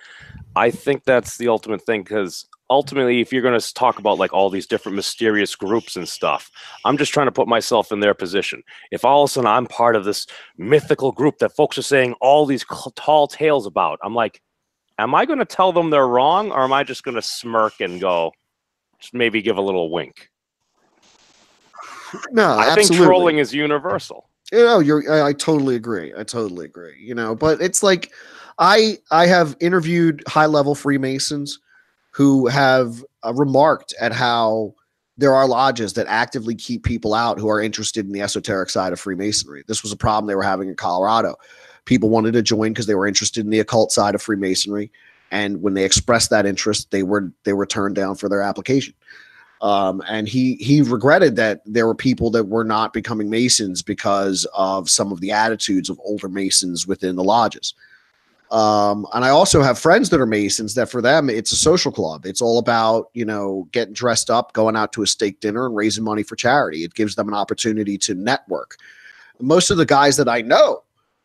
I think that's the ultimate thing, because ultimately, if you're going to talk about like all these different mysterious groups and stuff, I'm just trying to put myself in their position. If all of a sudden I'm part of this mythical group that folks are saying all these tall tales about, I'm like, am I going to tell them they're wrong, or am I just going to smirk and go, just maybe give a little wink? No, I think trolling is universal. You know, I totally agree. I totally agree. You know, but it's like I have interviewed high-level Freemasons who have remarked at how there are lodges that actively keep people out who are interested in the esoteric side of Freemasonry. This was a problem they were having in Colorado. People wanted to join because they were interested in the occult side of Freemasonry, and when they expressed that interest, they were turned down for their application. And he regretted that there were people that were not becoming Masons because of some of the attitudes of older Masons within the lodges. And I also have friends that are Masons that for them, it's a social club. It's all about, you know, getting dressed up, going out to a steak dinner and raising money for charity. It gives them an opportunity to network. Most of the guys that I know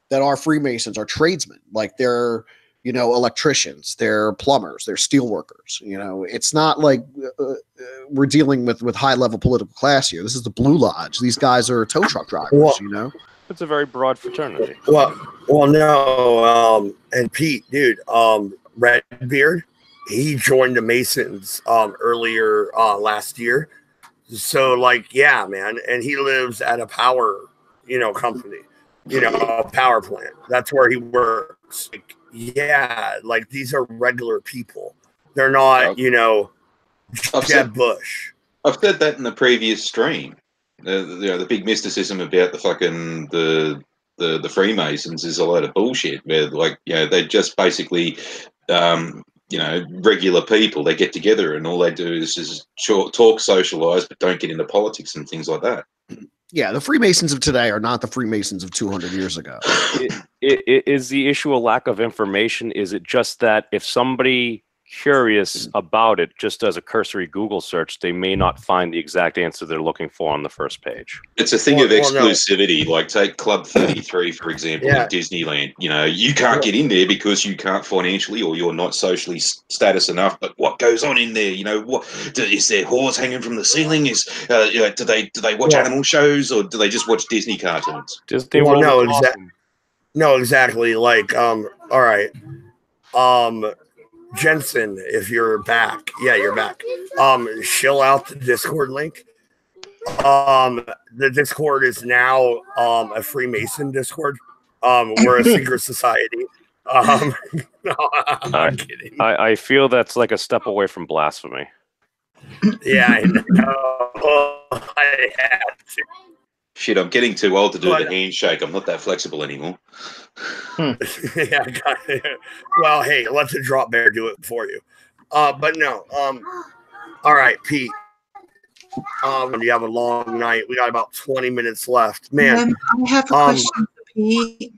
that are Freemasons are tradesmen. Like they're, you know, electricians, they're plumbers, they're steel workers. You know, it's not like we're dealing with high level political class here. This is the Blue Lodge. These guys are tow truck drivers, you know. It's a very broad fraternity. Well, no, and Pete, dude, Redbeard, he joined the Masons earlier last year. So, like, yeah, man, and he lives at a power, you know, company, you know, a power plant. That's where he works. Like, yeah, like these are regular people. They're not, you know, Jeb Bush. I've said that in the previous stream. The big mysticism about the fucking the Freemasons is a load of bullshit. Where they're just basically regular people. They get together and all they do is just talk, socialize, but don't get into politics and things like that. Yeah, the Freemasons of today are not the Freemasons of 200 years ago. Is the issue a lack of information? Is it just that if somebody curious about it just does a cursory Google search, they may not find the exact answer they're looking for on the first page? It's a thing of exclusivity. Like take Club 33, for example, in Disneyland. You know, you can't get in there because you can't financially or you're not socially status enough. But what goes on in there? You know, is there whores hanging from the ceiling? Do they watch animal shows or do they just watch Disney cartoons? Disney No, exactly. Like, all right. Jensen, if you're back, you're back. Shill out the Discord link. The Discord is now a Freemason Discord. We're a secret society. No, I'm kidding. I feel that's like a step away from blasphemy. Yeah, I know. I had to. Shit, I'm getting too old to do the handshake. I'm not that flexible anymore. Yeah, well, hey, let the drop bear do it for you. But no. All right, Pete. You have a long night. We got about 20 minutes left. Man, I have a question for Pete.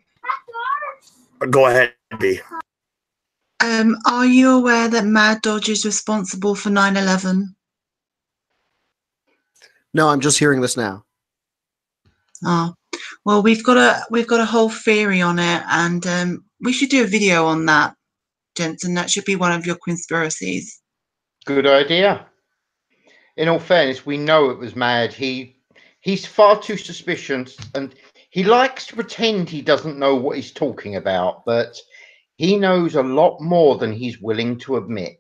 Go ahead, B. Are you aware that Mad Dodge is responsible for 9/11? No, I'm just hearing this now. Oh, well, we've got a whole theory on it, and we should do a video on that, Jensen. That should be one of your conspiracies. Good idea. In all fairness, we know it was Mad. He's far too suspicious, and he likes to pretend he doesn't know what he's talking about, but he knows a lot more than he's willing to admit.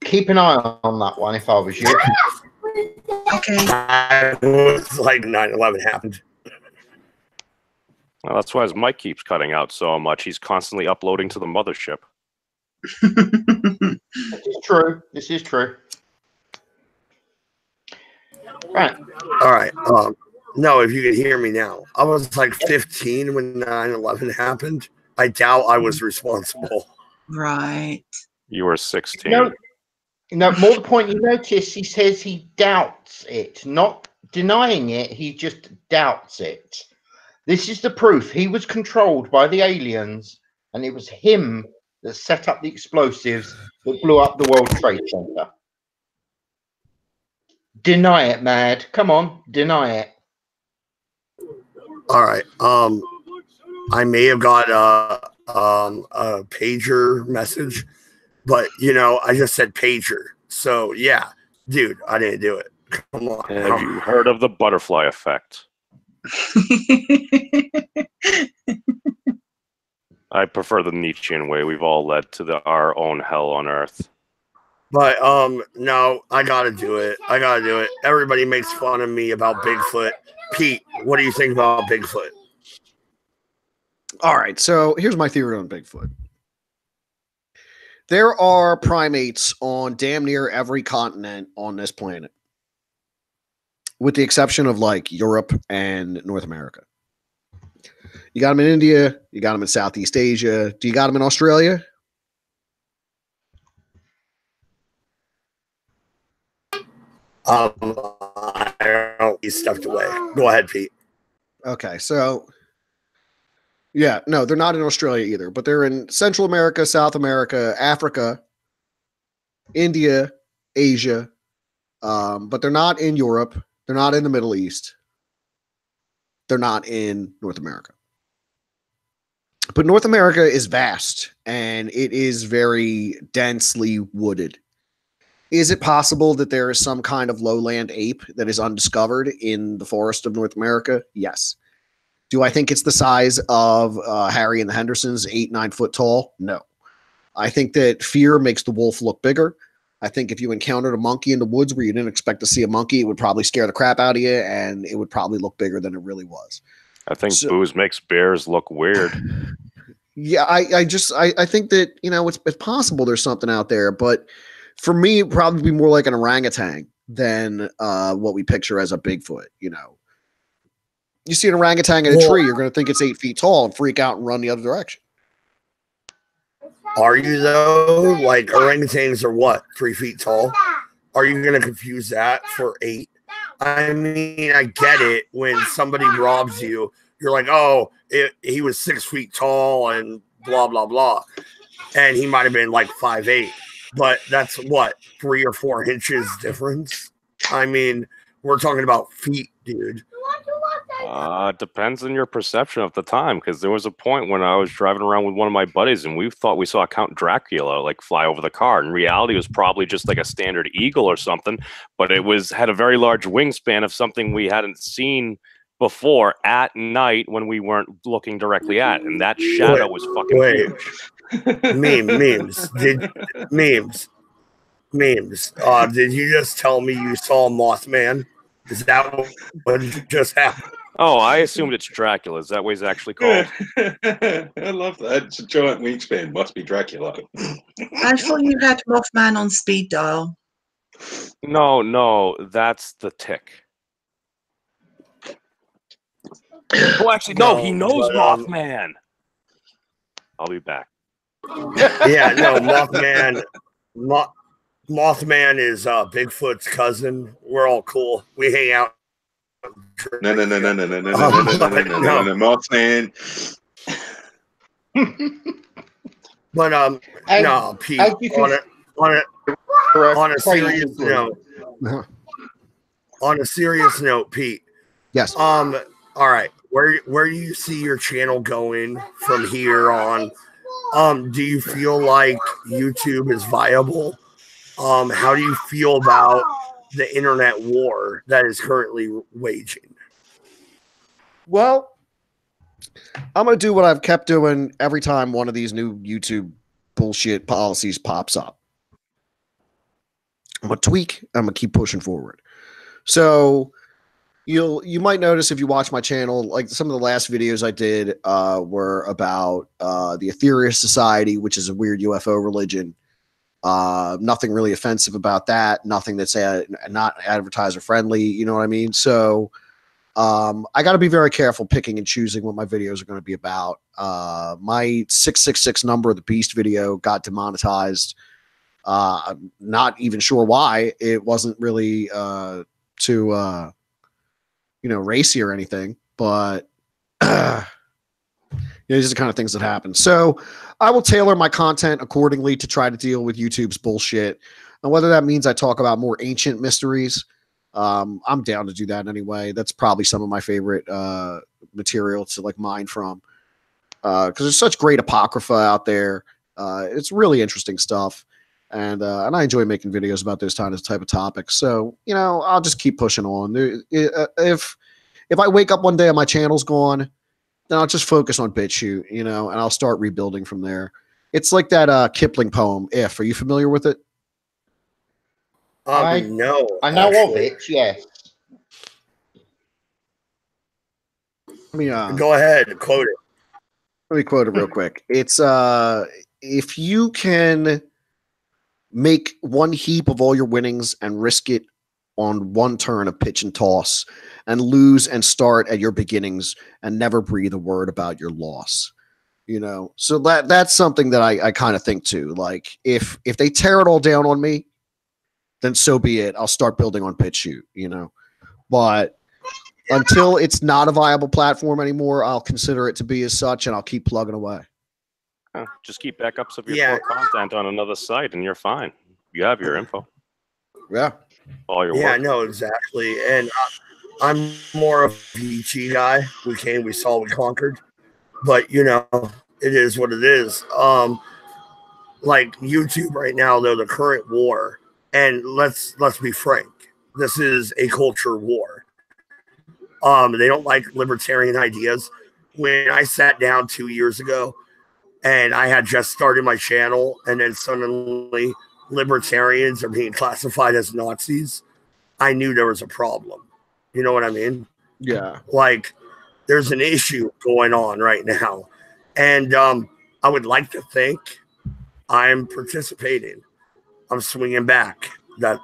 Keep an eye on that one if I was you. Okay. It was like 9/11 happened. Well, that's why his mic keeps cutting out so much. He's constantly uploading to the mothership. This is true. This is true. Right. All right. No, if you can hear me now. I was like 15 when 9/11 happened. I doubt I was responsible. Right. You were 16. No, more the point, you notice he says he doubts it, not denying it, he just doubts it. This is the proof. He was controlled by the aliens, and it was him that set up the explosives that blew up the World Trade Center. Deny it, Mad. Come on, deny it. All right. I may have got a pager message, but I just said pager. So yeah, dude, I didn't do it. Come on. Have you heard of the butterfly effect? I prefer the Nietzschean way. We've all led to our own hell on earth. But no, I gotta do it. Everybody makes fun of me about Bigfoot. Pete, what do you think about Bigfoot? All right, so here's my theory on Bigfoot. There are primates on damn near every continent on this planet, with the exception of like Europe and North America. You got them in India, you got them in Southeast Asia. Do you got them in Australia? I don't know. He's stuffed away. Go ahead, Pete. Okay, so yeah, no, they're not in Australia either, but they're in Central America, South America, Africa, India, Asia, but they're not in Europe. They're not in the Middle East. They're not in North America. But North America is vast, and it is very densely wooded. Is it possible that there is some kind of lowland ape that is undiscovered in the forest of North America? Yes. Do I think it's the size of Harry and the Hendersons, 8-9 foot tall? No. I think that fear makes the wolf look bigger. I think if you encountered a monkey in the woods where you didn't expect to see a monkey, it would probably scare the crap out of you, and it would probably look bigger than it really was. I think booze makes bears look weird. Yeah, I think that, you know, it's possible there's something out there, but for me, it'd probably be more like an orangutan than what we picture as a Bigfoot. You know, you see an orangutan in a tree, you're going to think it's 8 feet tall and freak out and run the other direction. Are you though? Like orangutans are what, 3 feet tall? Are you going to confuse that for 8? I mean, I get it. When somebody robs you, you're like, oh, he was 6 feet tall and blah, blah, blah. And he might have been like 5'8". But that's what, 3 or 4 inches difference? I mean, we're talking about feet, dude. Depends on your perception of the time, because there was a point when I was driving around with one of my buddies and we thought we saw Count Dracula like fly over the car. In reality, it was probably just like a standard eagle or something, but it had a very large wingspan of something we hadn't seen before at night when we weren't looking directly at, and that shadow was fucking huge. Memes. Did you just tell me you saw Mothman? Is that what just happened? Oh, I assumed it's Dracula. Is that what he's actually called? I love that. It's a giant wingspan. Must be Dracula. I thought you had Mothman on speed dial. No, that's the Tick. Oh, actually, no, he knows Mothman. I'll be back. Yeah, no, Mothman. Mothman is Bigfoot's cousin. We're all cool. We hang out. No, Mothman. But no, Pete. On a serious note. On a serious note, Pete. Yes. All right. Where do you see your channel going from here on? Do you feel like YouTube is viable? How do you feel about the internet war that is currently waging? Well, I'm going to do what I've kept doing every time one of these new YouTube bullshit policies pops up. I'm going to tweak. I'm going to keep pushing forward. So you might notice if you watch my channel, like some of the last videos I did were about the Aetherius Society, which is a weird UFO religion. Nothing really offensive about that. Nothing that's not advertiser friendly. You know what I mean? So I got to be very careful picking and choosing what my videos are going to be about. My 666 number of the beast video got demonetized. Not even sure why. It wasn't really too racy or anything, but these are the kind of things that happen. So I will tailor my content accordingly to try to deal with YouTube's bullshit. And whether that means I talk about more ancient mysteries, I'm down to do that anyway. That's probably some of my favorite material to like mine from, because there's such great apocrypha out there. It's really interesting stuff, and I enjoy making videos about those type of topics. So I'll just keep pushing on. If I wake up one day and my channel's gone, then I'll just focus on BitChute, and I'll start rebuilding from there. It's like that Kipling poem, If. Are you familiar with it? I know of it, yes. Let me go ahead, quote it. Let me quote it real quick. It's if you can make one heap of all your winnings and risk it on one turn of pitch and toss, and lose and start at your beginnings and never breathe a word about your loss. So that's something that I kind of think too. Like if they tear it all down on me, then so be it. I'll start building on BitChute, but until it's not a viable platform anymore, I'll consider it to be as such, and I'll keep plugging away. Just keep backups of your core content on another site, and you're fine. You have your info. Yeah. All your work. No, exactly. And I'm more of a Vici guy. We came, we saw, we conquered. But it is what it is. Like YouTube right now, though, the current war, and let's be frank, this is a culture war. They don't like libertarian ideas. When I sat down 2 years ago and I had just started my channel, and then suddenly libertarians are being classified as Nazis, I knew there was a problem. You know what I mean? Yeah. Like there's an issue going on right now. And I would like to think I'm participating. I'm swinging back. That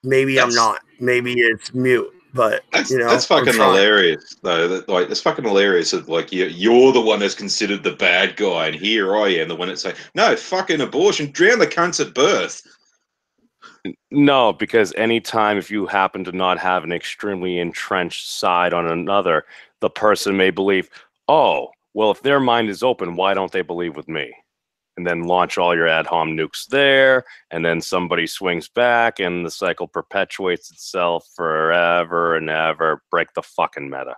maybe I'm not. Maybe it's mute. But that's fucking hilarious, though. That's fucking hilarious. That like you're the one that's considered the bad guy, and here I am, the one that's saying, "No, fucking abortion, drown the cunts at birth." No, because anytime if you happen to not have an extremely entrenched side on another, the person may believe, "Oh, well, if their mind is open, why don't they believe with me?" And then launch all your ad hom nukes there, and then somebody swings back, and the cycle perpetuates itself forever and ever. Break the fucking meta.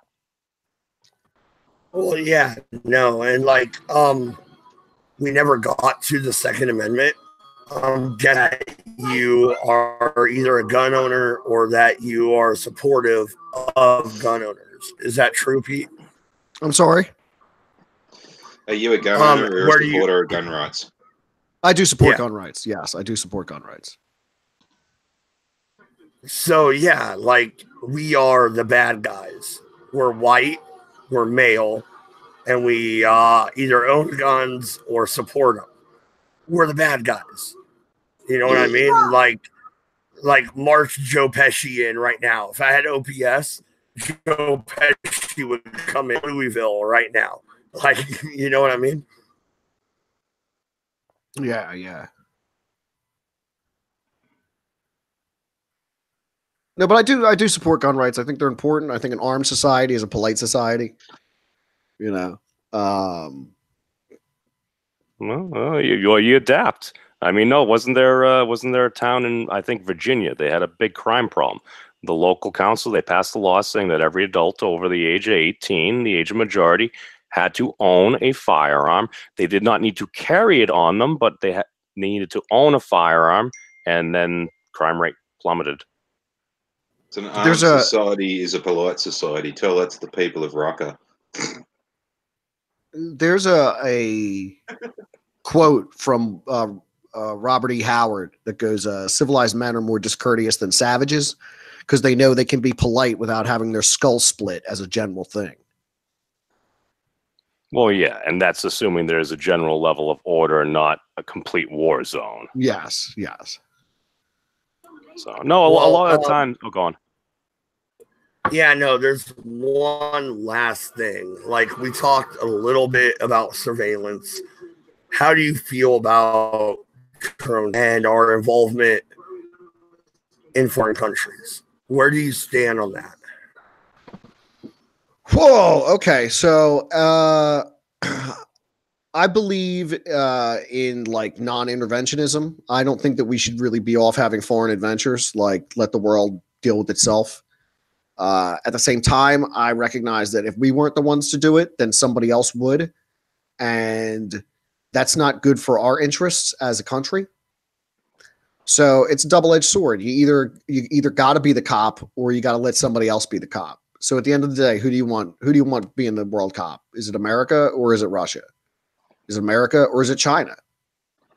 Well, yeah, no, and like, we never got to the Second Amendment. That you are either a gun owner or that you are supportive of gun owners. Is that true, Pete? I'm sorry. Are you a gun owner or a supporter of gun rights? I do support gun rights. Yes, I do support gun rights. So, yeah, like, we are the bad guys. We're white, we're male, and we either own guns or support them. We're the bad guys. You know what I mean? Like march Joe Pesci in right now. If I had OPS, Joe Pesci would come in Louisville right now. Like, you know what I mean? Yeah, yeah. No, but I do support gun rights. I think they're important. I think an armed society is a polite society. You know. Well, you adapt. I mean, no, wasn't there a town in, I think, Virginia? They had a big crime problem. The local council, they passed a law saying that every adult over the age of 18, the age of majority, had to own a firearm. They did not need to carry it on them, but they needed to own a firearm, and then crime rate plummeted. It's an armed society is a polite society. Tell that to the people of Raqqa. There's a quote from Robert E. Howard that goes, civilized men are more discourteous than savages because they know they can be polite without having their skull split as a general thing. Well, yeah, and that's assuming there's a general level of order, not a complete war zone. Yes, yes. So, no, a lot of times... Oh, go on. Yeah, no, there's one last thing. Like, we talked a little bit about surveillance. How do you feel about drone and our involvement in foreign countries? Where do you stand on that? Whoa. Okay. So, I believe in like non-interventionism. I don't think that we should really be off having foreign adventures. Like, let the world deal with itself. At the same time, I recognize that if we weren't the ones to do it, then somebody else would, and that's not good for our interests as a country. So it's a double-edged sword. You either got to be the cop or you got to let somebody else be the cop. So at the end of the day, who do you want being the world cop? Is it America or is it Russia? Is it America or is it China?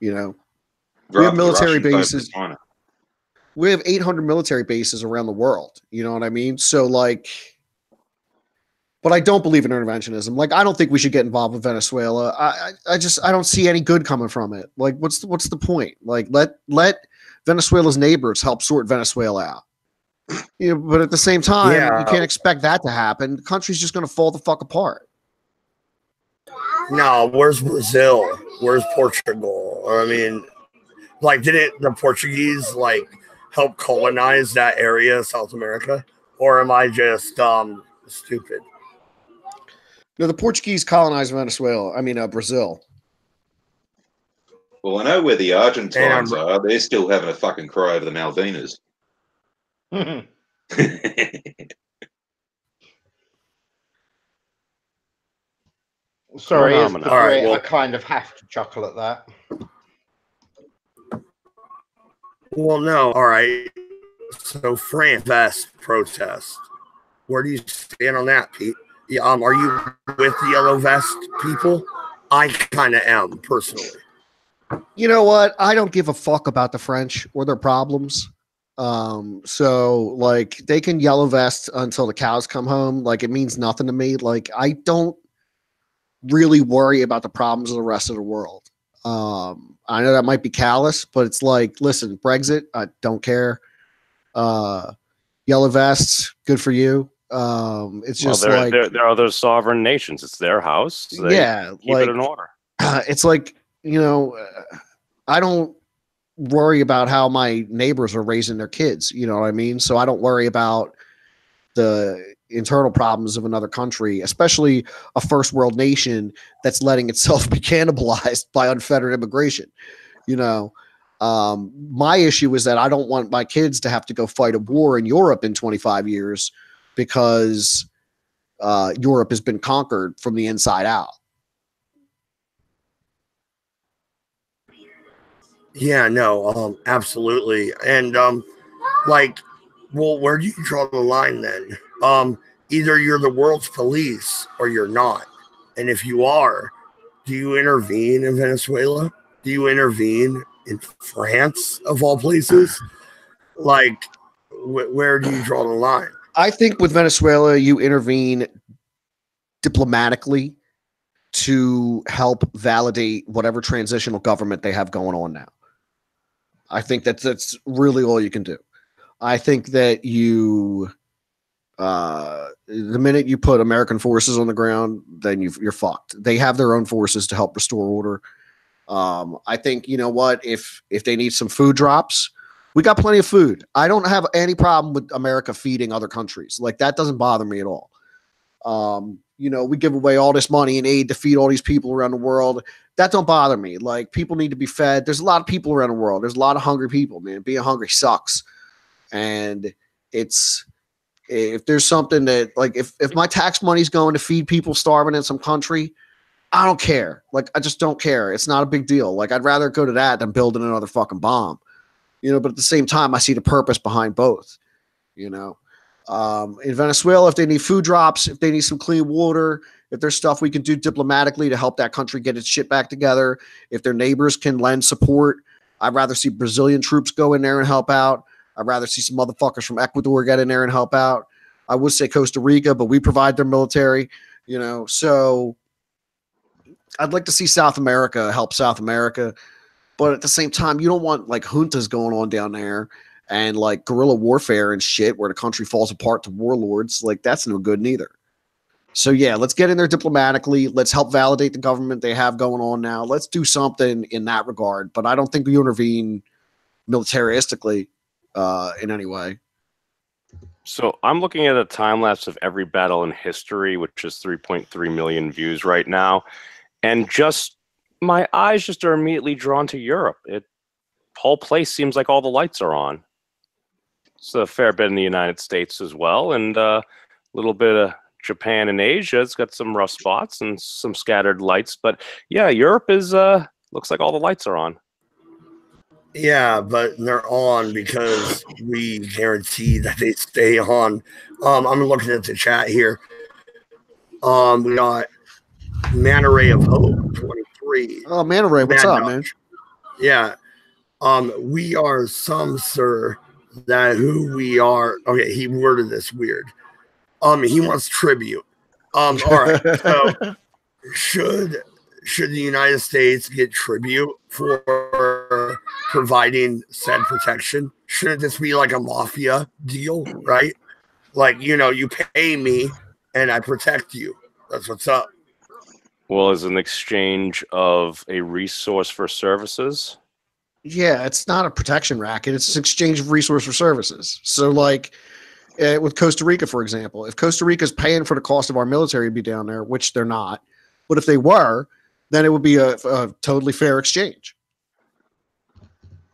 You know, we have military bases. We have 800 military bases around the world. You know what I mean? So like, but I don't believe in interventionism. Like, I don't think we should get involved with Venezuela. I don't see any good coming from it. Like, what's the point? Like, let Venezuela's neighbors help sort Venezuela out. You know, but at the same time, you can't expect that to happen. The country's just going to fall the fuck apart. No, where's Brazil? Where's Portugal? I mean, like, didn't the Portuguese like help colonize that area of South America? Or am I just stupid? No, the Portuguese colonized Venezuela. I mean, Brazil. Well, I know where the Argentines are. They're still having a fucking cry over the Malvinas. Sorry, as the Brit, I kind of have to chuckle at that. Well, no. All right. So, France vest protest. Where do you stand on that, Pete? Are you with the yellow vest people? I kind of am, personally. You know what? I don't give a fuck about the French or their problems. So, like, they can yellow vest until the cows come home. Like, it means nothing to me. Like, I don't really worry about the problems of the rest of the world. I know that might be callous, but it's like, listen, Brexit, I don't care. Yellow vests, good for you. It's just they're other sovereign nations. It's their house. They keep it in order. It's like, I don't worry about how my neighbors are raising their kids. You know what I mean? So I don't worry about the internal problems of another country, especially a first world nation that's letting itself be cannibalized by unfettered immigration. My issue is that I don't want my kids to have to go fight a war in Europe in 25 years because Europe has been conquered from the inside out. Yeah, no, absolutely. And well, where do you draw the line then? Either you're the world's police or you're not. And if you are, do you intervene in Venezuela? Do you intervene in France, of all places? Like, where do you draw the line? I think with Venezuela, you intervene diplomatically to help validate whatever transitional government they have going on now. I think that's really all you can do. I think that you, the minute you put American forces on the ground, then you're fucked. They have their own forces to help restore order. I think, you know what, if they need some food drops, we got plenty of food. I don't have any problem with America feeding other countries. Like, that doesn't bother me at all. We give away all this money and aid to feed all these people around the world. That don't bother me. Like, people need to be fed. There's a lot of people around the world. There's a lot of hungry people, man. Being hungry sucks. And if there's something that, like, if my tax money's going to feed people starving in some country, I don't care. Like, I just don't care. It's not a big deal. Like, I'd rather go to that than building another fucking bomb, but at the same time, I see the purpose behind both, in Venezuela, if they need food drops, if they need some clean water, if there's stuff we can do diplomatically to help that country get its shit back together, if their neighbors can lend support, I'd rather see Brazilian troops go in there and help out. I'd rather see some motherfuckers from Ecuador get in there and help out. I would say Costa Rica, but we provide their military, so I'd like to see South America help South America. But at the same time, you don't want like juntas going on down there and like guerrilla warfare and shit where the country falls apart to warlords. Like, that's no good neither. So yeah, let's get in there diplomatically. Let's help validate the government they have going on now. Let's do something in that regard. But I don't think we intervene militaristically in any way. So I'm looking at a time lapse of every battle in history, which is 3.3 million views right now. And just my eyes just are immediately drawn to Europe. Whole place seems like all the lights are on. It's a fair bit in the United States as well, and a little bit of Japan and Asia. It's got some rough spots and some scattered lights, but yeah, Europe is looks like all the lights are on. Yeah, but they're on because we guarantee that they stay on. I'm looking at the chat here. We got Manta Ray of Hope 23. Oh, Manta Ray, what's up, man? Yeah. We are some, sir, that who we are. Okay, he worded this weird. He wants tribute. All right. So should the United States get tribute for providing said protection? Shouldn't this be like a mafia deal, right? Like, you pay me and I protect you. That's what's up. Well, as an exchange of a resource for services? Yeah, it's not a protection racket. It's an exchange of resource for services. So, like, with Costa Rica, for example, if Costa Rica is paying for the cost of our military to be down there, which they're not, but if they were, then it would be a totally fair exchange.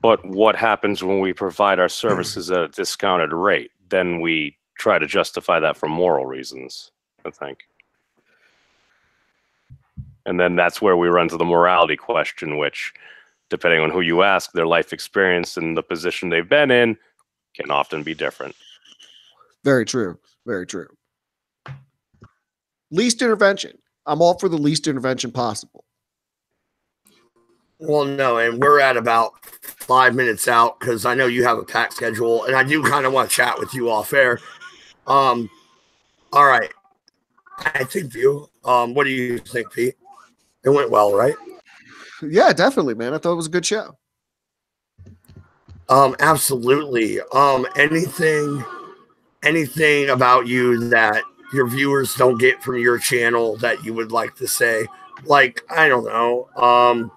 But what happens when we provide our services at a discounted rate? Then we try to justify that for moral reasons, I think. And then that's where we run to the morality question, which, depending on who you ask, their life experience and the position they've been in can often be different. Very true. Very true. Least intervention. I'm all for the least intervention possible. Well, no, and we're at about 5 minutes out because I know you have a packed schedule, and I do kind of want to chat with you off air. All right. I think you. What do you think, Pete? It went well, right? Yeah, definitely, man. I thought it was a good show. Absolutely. Anything about you that your viewers don't get from your channel that you would like to say? Like, I don't know.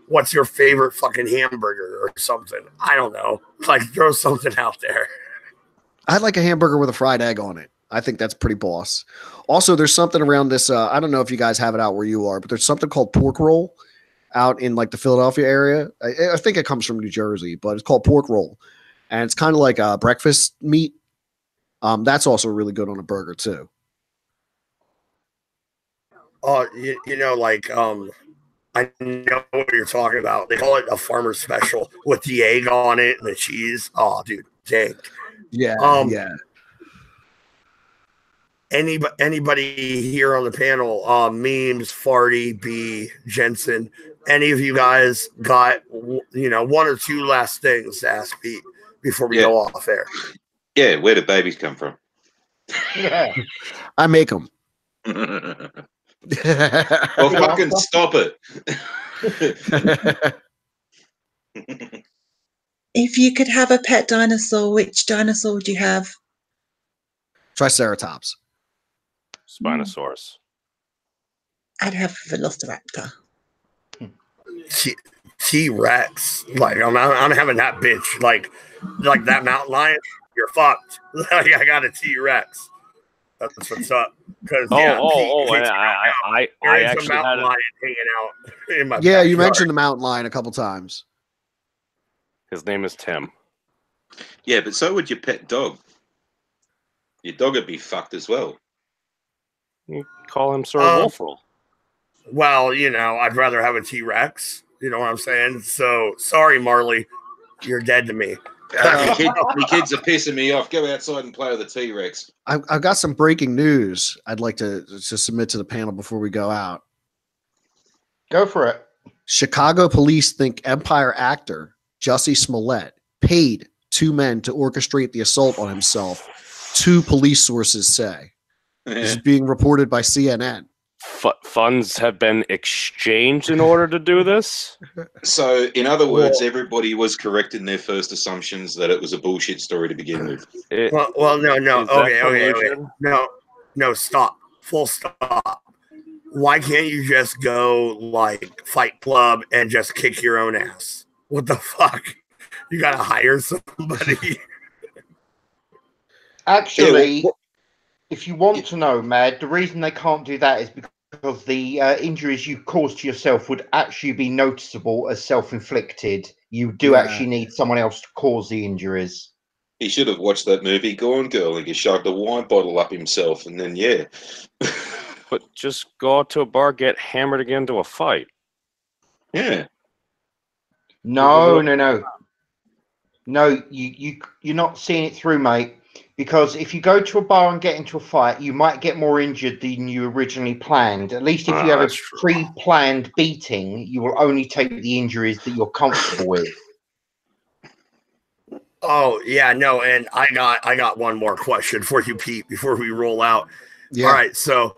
What's your favorite fucking hamburger or something? I don't know. Like, throw something out there. I'd like a hamburger with a fried egg on it. I think that's pretty boss. Also, there's something around this. I don't know if you guys have it out where you are, but there's something called pork roll out in like the Philadelphia area. I think it comes from New Jersey, but it's called pork roll, and it's kind of like a breakfast meat. That's also really good on a burger too. Oh, you know, like I know what you're talking about. They call it a farmer's special with the egg on it and the cheese. Oh, dude, dang. Yeah, yeah. Anybody here on the panel, Memes, Farty, B, Jensen, any of you guys got, you know, one or two last things to ask Pete before we go off air? Yeah, where do babies come from? Yeah. I make them. Well, fucking stop it. If you could have a pet dinosaur, which dinosaur would you have? Triceratops. Spinosaurus. I'd have a Velociraptor. T-Rex. Like, I'm having that bitch. Like that mountain lion, you're fucked. Like, I got a T-Rex. That's what's up. Because I actually mountain had lion hanging out in my Yeah, you backyard. mentioned the mountain lion a couple times. His name is Tim. Yeah, but so would your pet dog. Your dog would be fucked as well. You call him Sir Wolfroll. Well, you know, I'd rather have a T-Rex. You know what I'm saying? So, sorry, Marley. You're dead to me. The kids are pissing me off. Go outside and play with the T-Rex. I've got some breaking news I'd like to submit to the panel before we go out. Go for it. Chicago police think Empire actor Jussie Smollett paid two men to orchestrate the assault on himself. Two police sources say. This is being reported by CNN. Funds have been exchanged in order to do this? So, in other words, everybody was correct in their first assumptions that it was a bullshit story to begin with. Well, no. Okay. No, stop. Full stop. Why can't you just go like Fight Club and just kick your own ass? What the fuck? You gotta hire somebody. Actually, if you want to know, Mad, the reason they can't do that is because the injuries you cause to yourself would actually be noticeable as self-inflicted. You do actually need someone else to cause the injuries. He should have watched that movie Gone Girl and he shoved a wine bottle up himself and then, But just go out to a bar, get hammered again into a fight. Yeah. No, you're not seeing it through, mate. Because if you go to a bar and get into a fight, you might get more injured than you originally planned. At least if you have a pre-planned beating, you will only take the injuries that you're comfortable with. Oh yeah, no, and I got one more question for you, Pete, before we roll out. Yeah. All right, so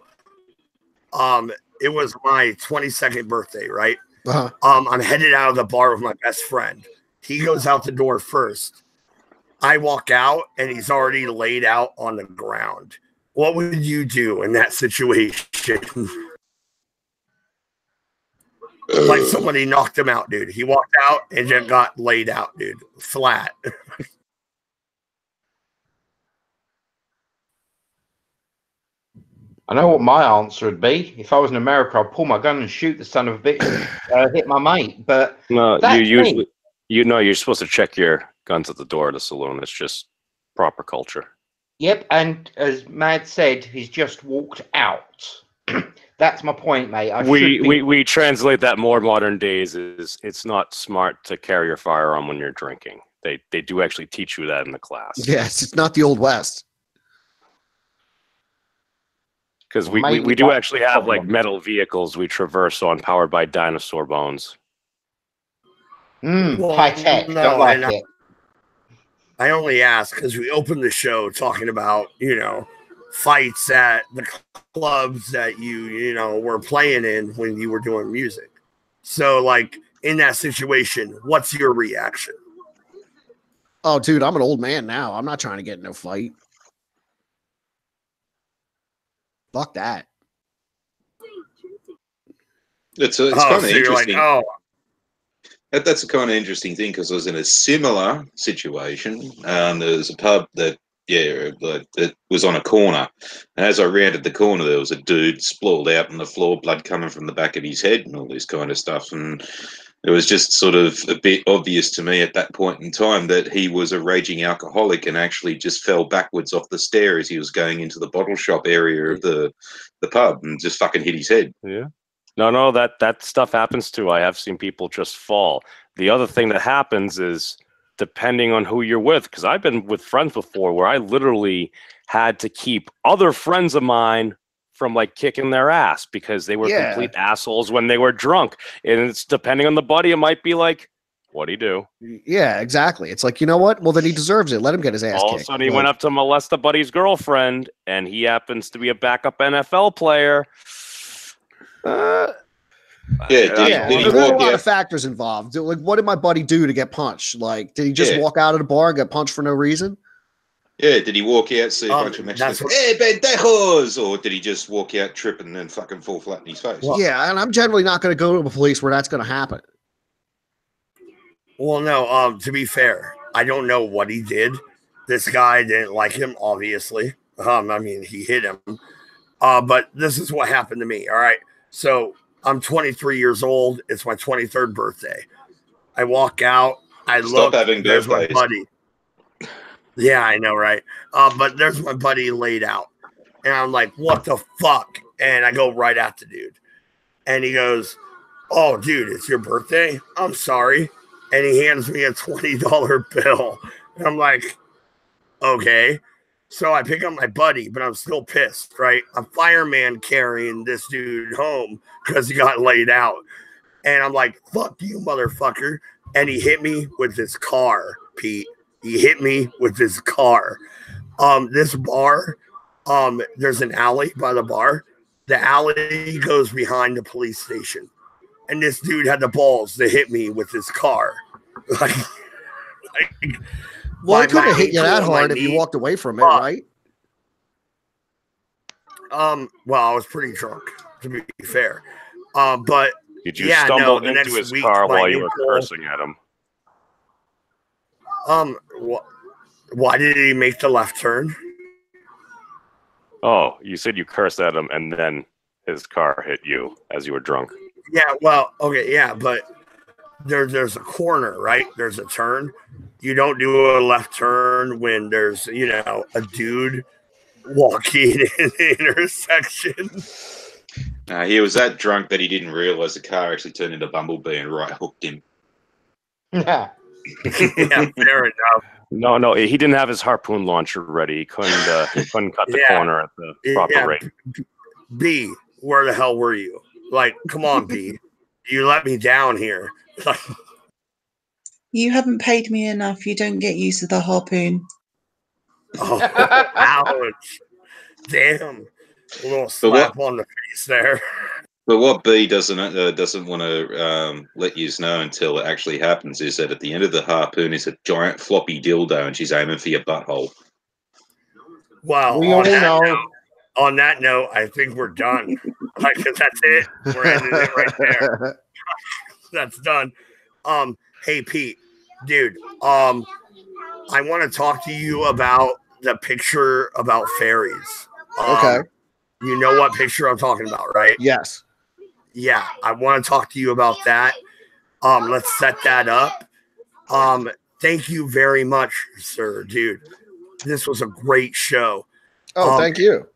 it was my 22nd birthday, right? Uh-huh. I'm headed out of the bar with my best friend. He goes out the door first. I walk out and he's already laid out on the ground. What would you do in that situation? Like somebody knocked him out, dude. He walked out and just got laid out, dude. Flat. I know what my answer would be. If I was in America, I'd pull my gun and shoot the son of a bitch and hit my mate. But no, you're supposed to check your guns at the door of the saloon. It's just proper culture. Yep, and as Mad said, he's just walked out. That's my point, mate. We translate that more modern days is it's not smart to carry your firearm when you're drinking. They do actually teach you that in the class. Yes, it's not the Old West. Because we do actually have like metal vehicles we traverse on powered by dinosaur bones. High tech. Don't like it. I only ask because we opened the show talking about, you know, fights at the clubs that you know were playing in when you were doing music. So like in that situation, what's your reaction? Oh, dude, I'm an old man now. I'm not trying to get in no fight. Fuck that. It's kind of so you're like, interesting. oh, That's a kind of interesting thing because I was in a similar situation. There was a pub that was on a corner, and as I rounded the corner, there was a dude sprawled out on the floor, blood coming from the back of his head, and all this kind of stuff. And it was just sort of a bit obvious to me at that point in time that he was a raging alcoholic and actually just fell backwards off the stair as he was going into the bottle shop area of the pub and just fucking hit his head. Yeah. No, that stuff happens too. I have seen people just fall. The other thing that happens is depending on who you're with, because I've been with friends before where I literally had to keep other friends of mine from like kicking their ass because they were complete assholes when they were drunk. And it's depending on the buddy, it might be like, what'd he do? Yeah, exactly. It's like, you know what? Well, then he deserves it. Let him get his ass All kicked. of a sudden he went up to molest a buddy's girlfriend, and he happens to be a backup NFL player. Did he there's a walk lot out? of factors involved. Like, what did my buddy do to get punched? Like, did he just walk out of the bar and get punched for no reason? Yeah, did he walk out, see a bunch of Mexicans, hey, pendejos, or did he just walk out, trip, and then fucking fall flat in his face? Well, yeah, and I'm generally not going to go to a place where that's going to happen. Well, no, to be fair, I don't know what he did. This guy didn't like him, obviously. I mean, he hit him. But this is what happened to me, all right? So I'm 23 years old. It's my 23rd birthday. I walk out. Stop having there's my birthdays. buddy. Yeah, I know, right? But there's my buddy laid out. And I'm like, what the fuck? And I go right at the dude. And he goes, oh, dude, it's your birthday? I'm sorry. And he hands me a $20 bill. And I'm like, okay. So I pick up my buddy, but I'm still pissed, right? I'm fireman carrying this dude home because he got laid out. And I'm like, fuck you, motherfucker. And he hit me with his car, Pete. He hit me with his car. This bar, there's an alley by the bar. The alley goes behind the police station. And this dude had the balls to hit me with his car. Well, it couldn't have hit you that hard if you walked away from it, right? Well, I was pretty drunk, to be fair. But did you stumble into his car while you were cursing at him? Why did he make the left turn? Oh, you said you cursed at him and then his car hit you as you were drunk. Yeah, well, okay, yeah, but there's a corner, right? There's a turn. You don't do a left turn when there's, a dude walking in the intersection. He was that drunk that he didn't realize the car actually turned into Bumblebee and right hooked him. Yeah, fair enough. No, he didn't have his harpoon launcher ready. He couldn't cut the corner at the proper rate. B, where the hell were you? Like, come on, B. You let me down here. You haven't paid me enough. You don't get used to the harpoon. Oh, ouch. Damn. A little slap on the face there. But what B doesn't want to let you know until it actually happens is that at the end of the harpoon is a giant floppy dildo and she's aiming for your butthole. Well, on that note, I think we're done. Like, that's it. We're ending it right there. That's done. Hey, Pete, dude, I want to talk to you about the picture about fairies. Okay. You know what picture I'm talking about, right? Yes. Yeah, I want to talk to you about that. Let's set that up. Thank you very much, sir, dude. This was a great show. Oh, thank you.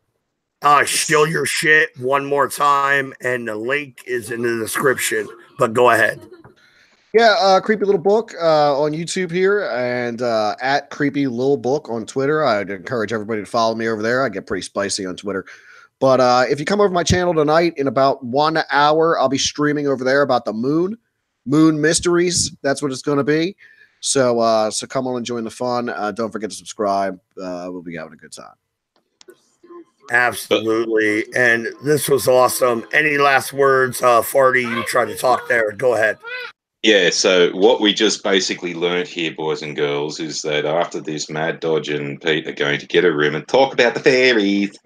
Steal your shit one more time, and the link is in the description. But go ahead. Yeah, Creepy Little Book on YouTube here, and at Creepy Little Book on Twitter. I'd encourage everybody to follow me over there. I get pretty spicy on Twitter. But if you come over to my channel tonight, in about 1 hour, I'll be streaming over there about the moon mysteries. That's what it's going to be. So come on and join the fun. Don't forget to subscribe. We'll be having a good time. Absolutely. And this was awesome. Any last words? Farty, you tried to talk there. Go ahead. Yeah, so what we just basically learned here, boys and girls, is that after this, Mad Dodge and Pete are going to get a room and talk about the fairies.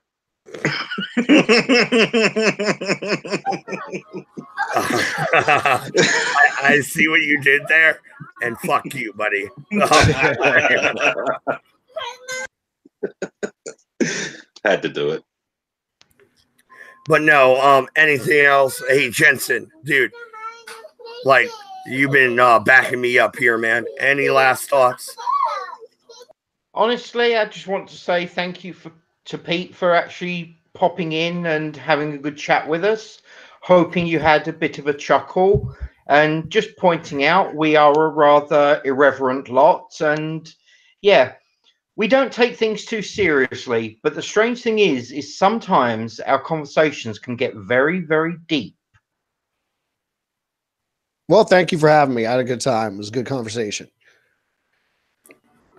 I see what you did there, and fuck you, buddy. Had to do it. But no, anything else? Hey, Jensen, dude, like, you've been backing me up here, man. Any last thoughts? Honestly, I just want to say thank you to Pete for actually popping in and having a good chat with us. Hoping you had a bit of a chuckle, and just pointing out we are a rather irreverent lot, and yeah, we don't take things too seriously. But the strange thing is sometimes our conversations can get very, very deep. Well, thank you for having me. I had a good time. It was a good conversation.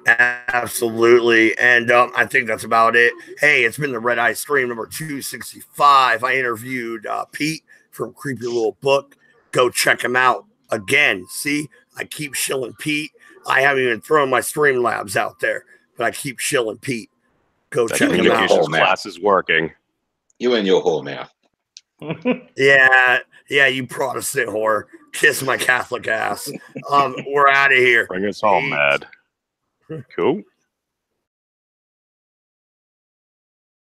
Absolutely. And I think that's about it. Hey, it's been the Redeye Stream number 265. I interviewed Pete from Creepy Little Book. Go check him out. Again, see, I keep shilling Pete. I haven't even thrown my Streamlabs out there, but I keep shilling Pete. Go check him out. Class is working. You and your whole mouth. Yeah, you Protestant whore. Kiss my Catholic ass. We're out of here. Bring us home, Mad. Cool.